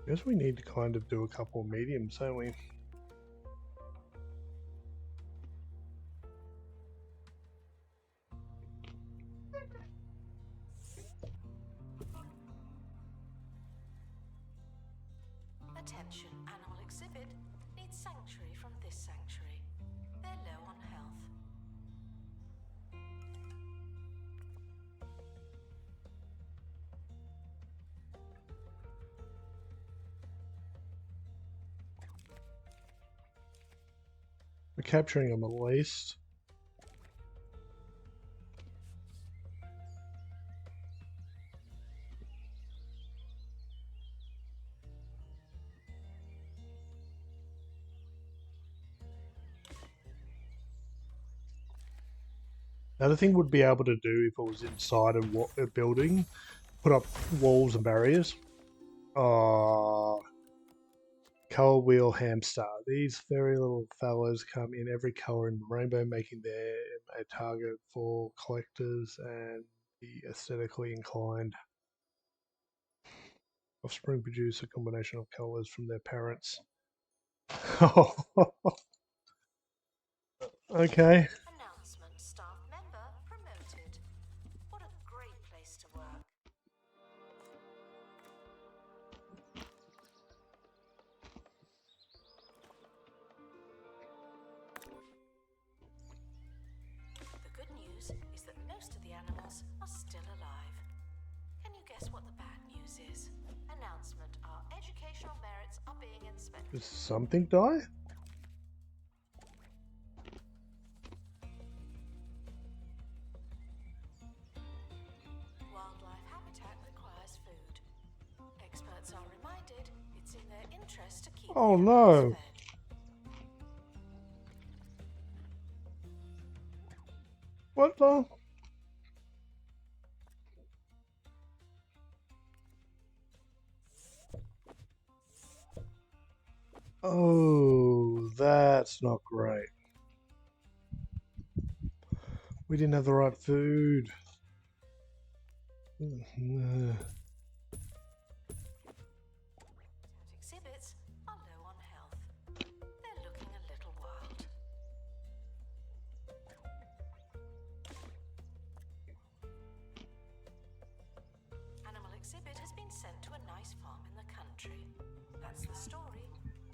Guess we need to kind of do a couple of mediums, don't we? Attention, animal exhibit needs sanctuary from this sanctuary. They're low on health. We're capturing them at least. Another thing would be able to do if it was inside a building, put up walls and barriers. Colour wheel hamster. These very little fellows come in every colour in the rainbow, making them a target for collectors and the aesthetically inclined. Offspring produce a combination of colours from their parents. Okay. Announcement, staff member promoted. What a great place to work. The good news is that most of the animals are still alive. Can you guess what the bad news is? Announcement, our educational merits are being inspected. Does something die? Wildlife habitat requires food. Experts are reminded it's in their interest to keep Oh, the no. animals fed. What the? Oh, that's not great. We didn't have the right food. Exhibits are low on health. They're looking a little wild. Animal exhibit has been sent to a nice farm in the country. That's the story,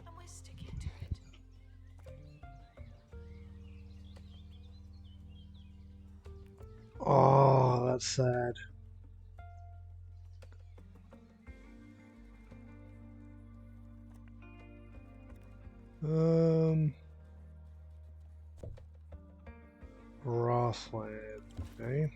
and we're sticking to it. Oh, that's sad. Grassland, okay.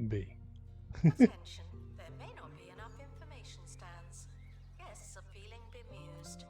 B. Attention, there may not be enough information stands. Guests are feeling bemused.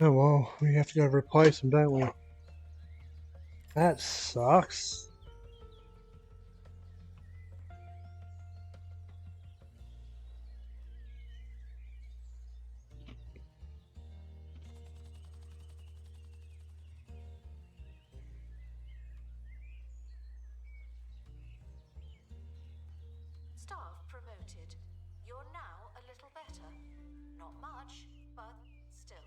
Oh well, we have to go replace them, don't we? That sucks. Staff promoted. You're now a little better. Not much, but still.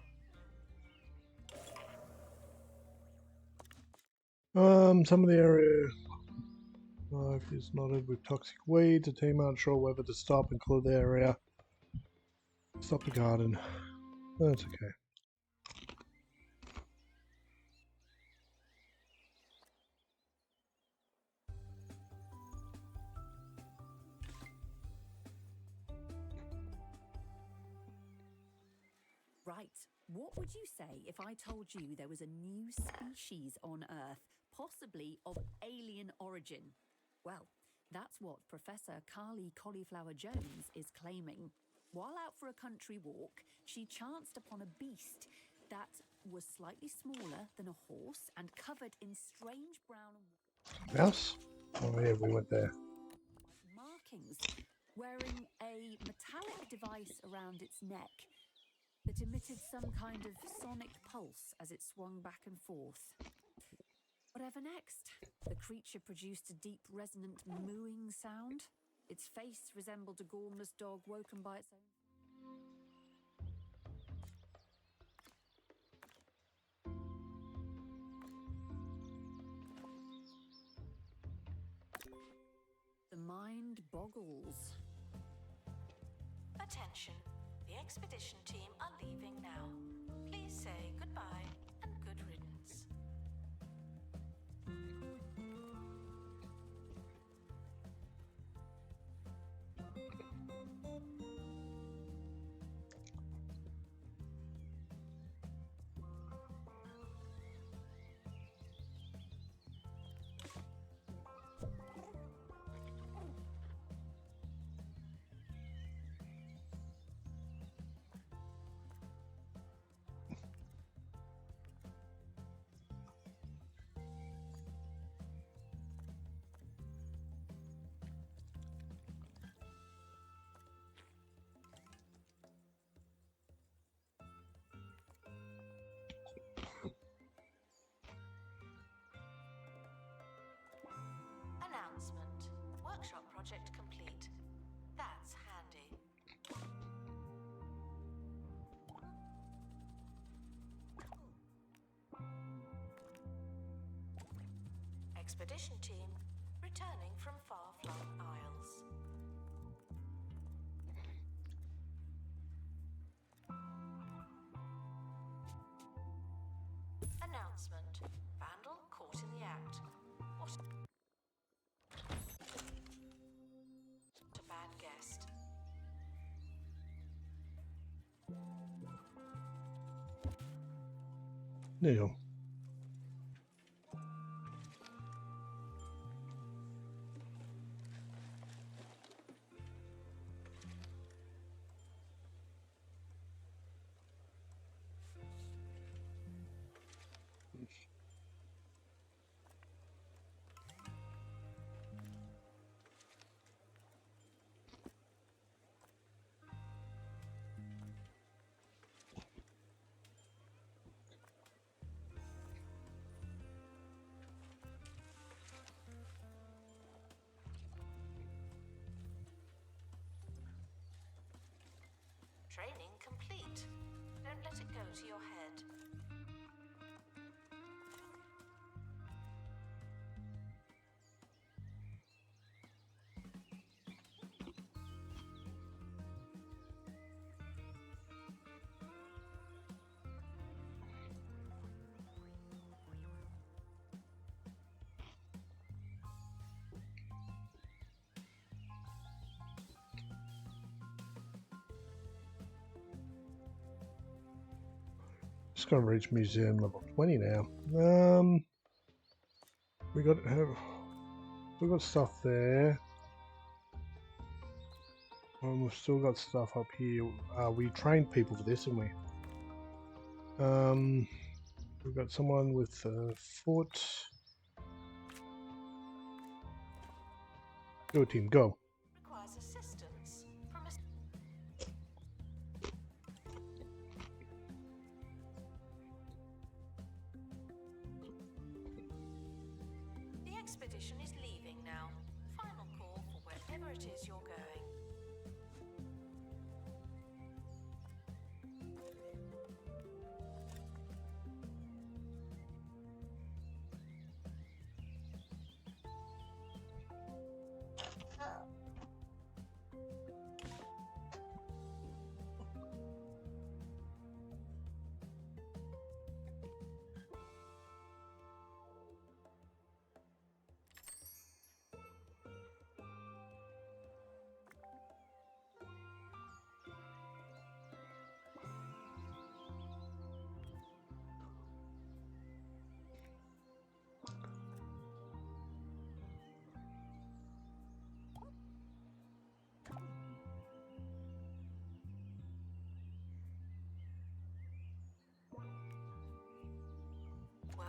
Some of the area life is knotted with toxic weeds. The team aren't sure whether to stop and clear the area. Stop the garden. That's okay. Right. What would you say if I told you there was a new species on Earth, possibly of alien origin? Well, that's what Professor Carly Cauliflower Jones is claiming. While out for a country walk, she chanced upon a beast that was slightly smaller than a horse and covered in strange brown and Mouse? Oh yeah, we went there. white markings, wearing a metallic device around its neck that emitted some kind of sonic pulse as it swung back and forth. Whatever next? The creature produced a deep, resonant mooing sound. Its face resembled a gormless dog woken by its own. The mind boggles. Attention, the expedition team are leaving now. Please say goodbye and good riddance. Announcement. Workshop project complete. That's handy. Expedition team returning from far-flung isles. Announcement. Vandal caught in the act. What a bad guest. Neil. Training complete. Don't let it go to your head. Just gonna reach museum level 20 now. We got stuff there. We've still got stuff up here. We trained people for this, didn't we? We've got someone with a foot. Do it, team. Go. Requires assistance from a... The expedition is leaving now. Final call for wherever it is you're going.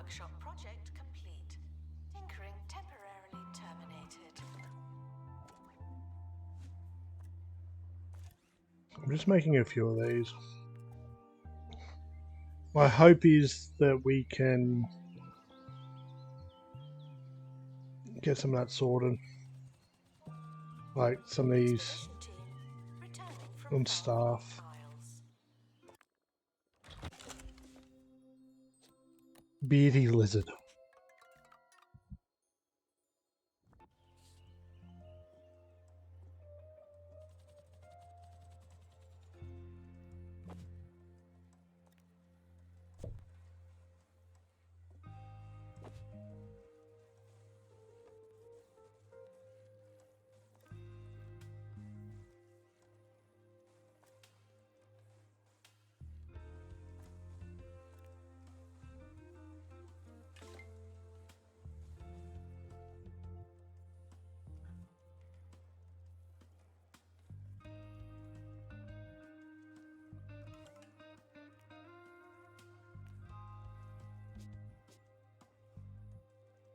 Workshop project complete. Tinkering temporarily terminated. I'm just making a few of these. My hope is that we can get some of that sorted. Like some of these Expedition team returning from on far staff. Isles. Beardy lizard.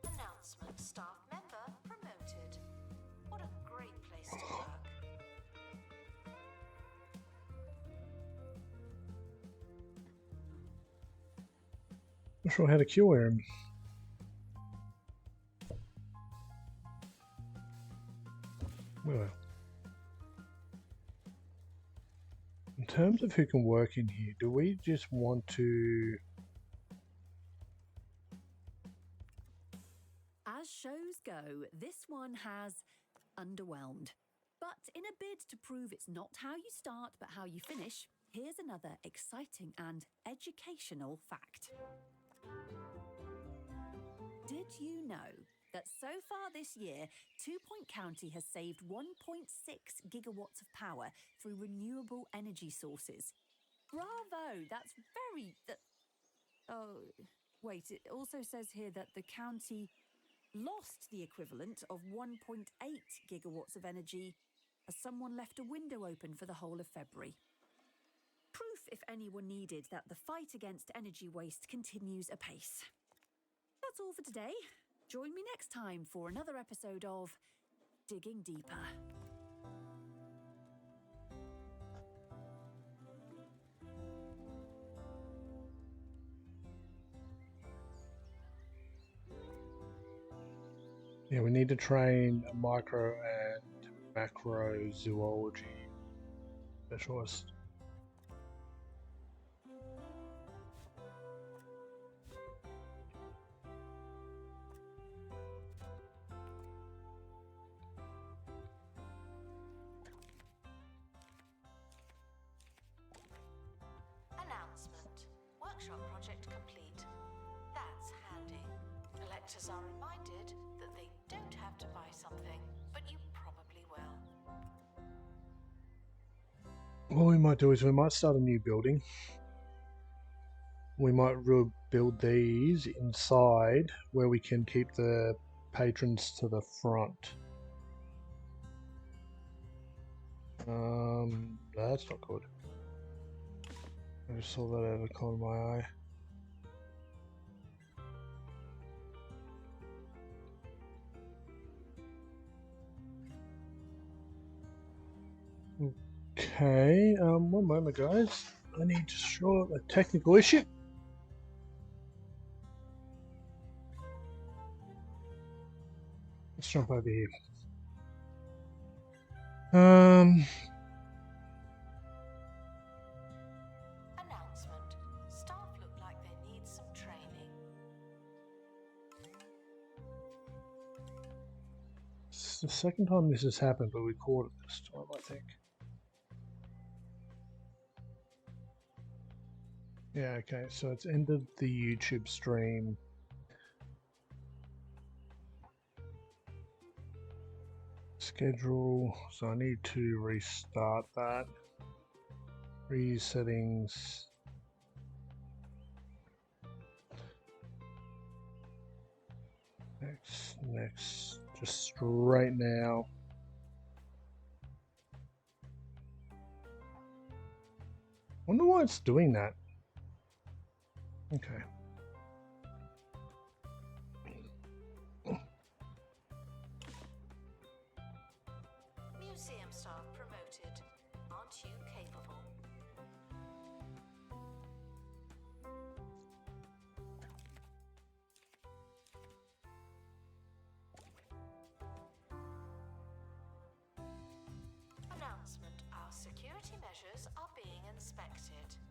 Announcement: staff member promoted. What a great place to work. Not sure how to cure him. Well, in terms of who can work in here, do we just want to... As shows go, this one has underwhelmed. But in a bid to prove it's not how you start but how you finish, here's another exciting and educational fact. Did you know that so far this year, 2 Point County has saved 1.6 gigawatts of power through renewable energy sources? Bravo! That's very... oh, wait, it also says here that the county lost the equivalent of 1.8 gigawatts of energy as someone left a window open for the whole of February. Proof, if anyone needed, that the fight against energy waste continues apace. That's all for today. Join me next time for another episode of Digging Deeper. Yeah, we need to train a micro and macro zoology specialist. Announcement: workshop project complete. That's handy. Collectors are reminded that they don't have to buy something, but you probably will. What we might do is we might start a new building. We might rebuild these inside where we can keep the patrons to the front. That's not good. I just saw that out of the corner of my eye. Okay, one moment guys. I need to sort a technical issue. Let's jump over here. Announcement: staff look like they need some training. It's the second time this has happened, but we caught it this time, I think. Yeah, okay, so it's ended the YouTube stream. Schedule, so I need to restart that. Resettings. Next, just straight now. Wonder why it's doing that. Okay. Security measures are being inspected.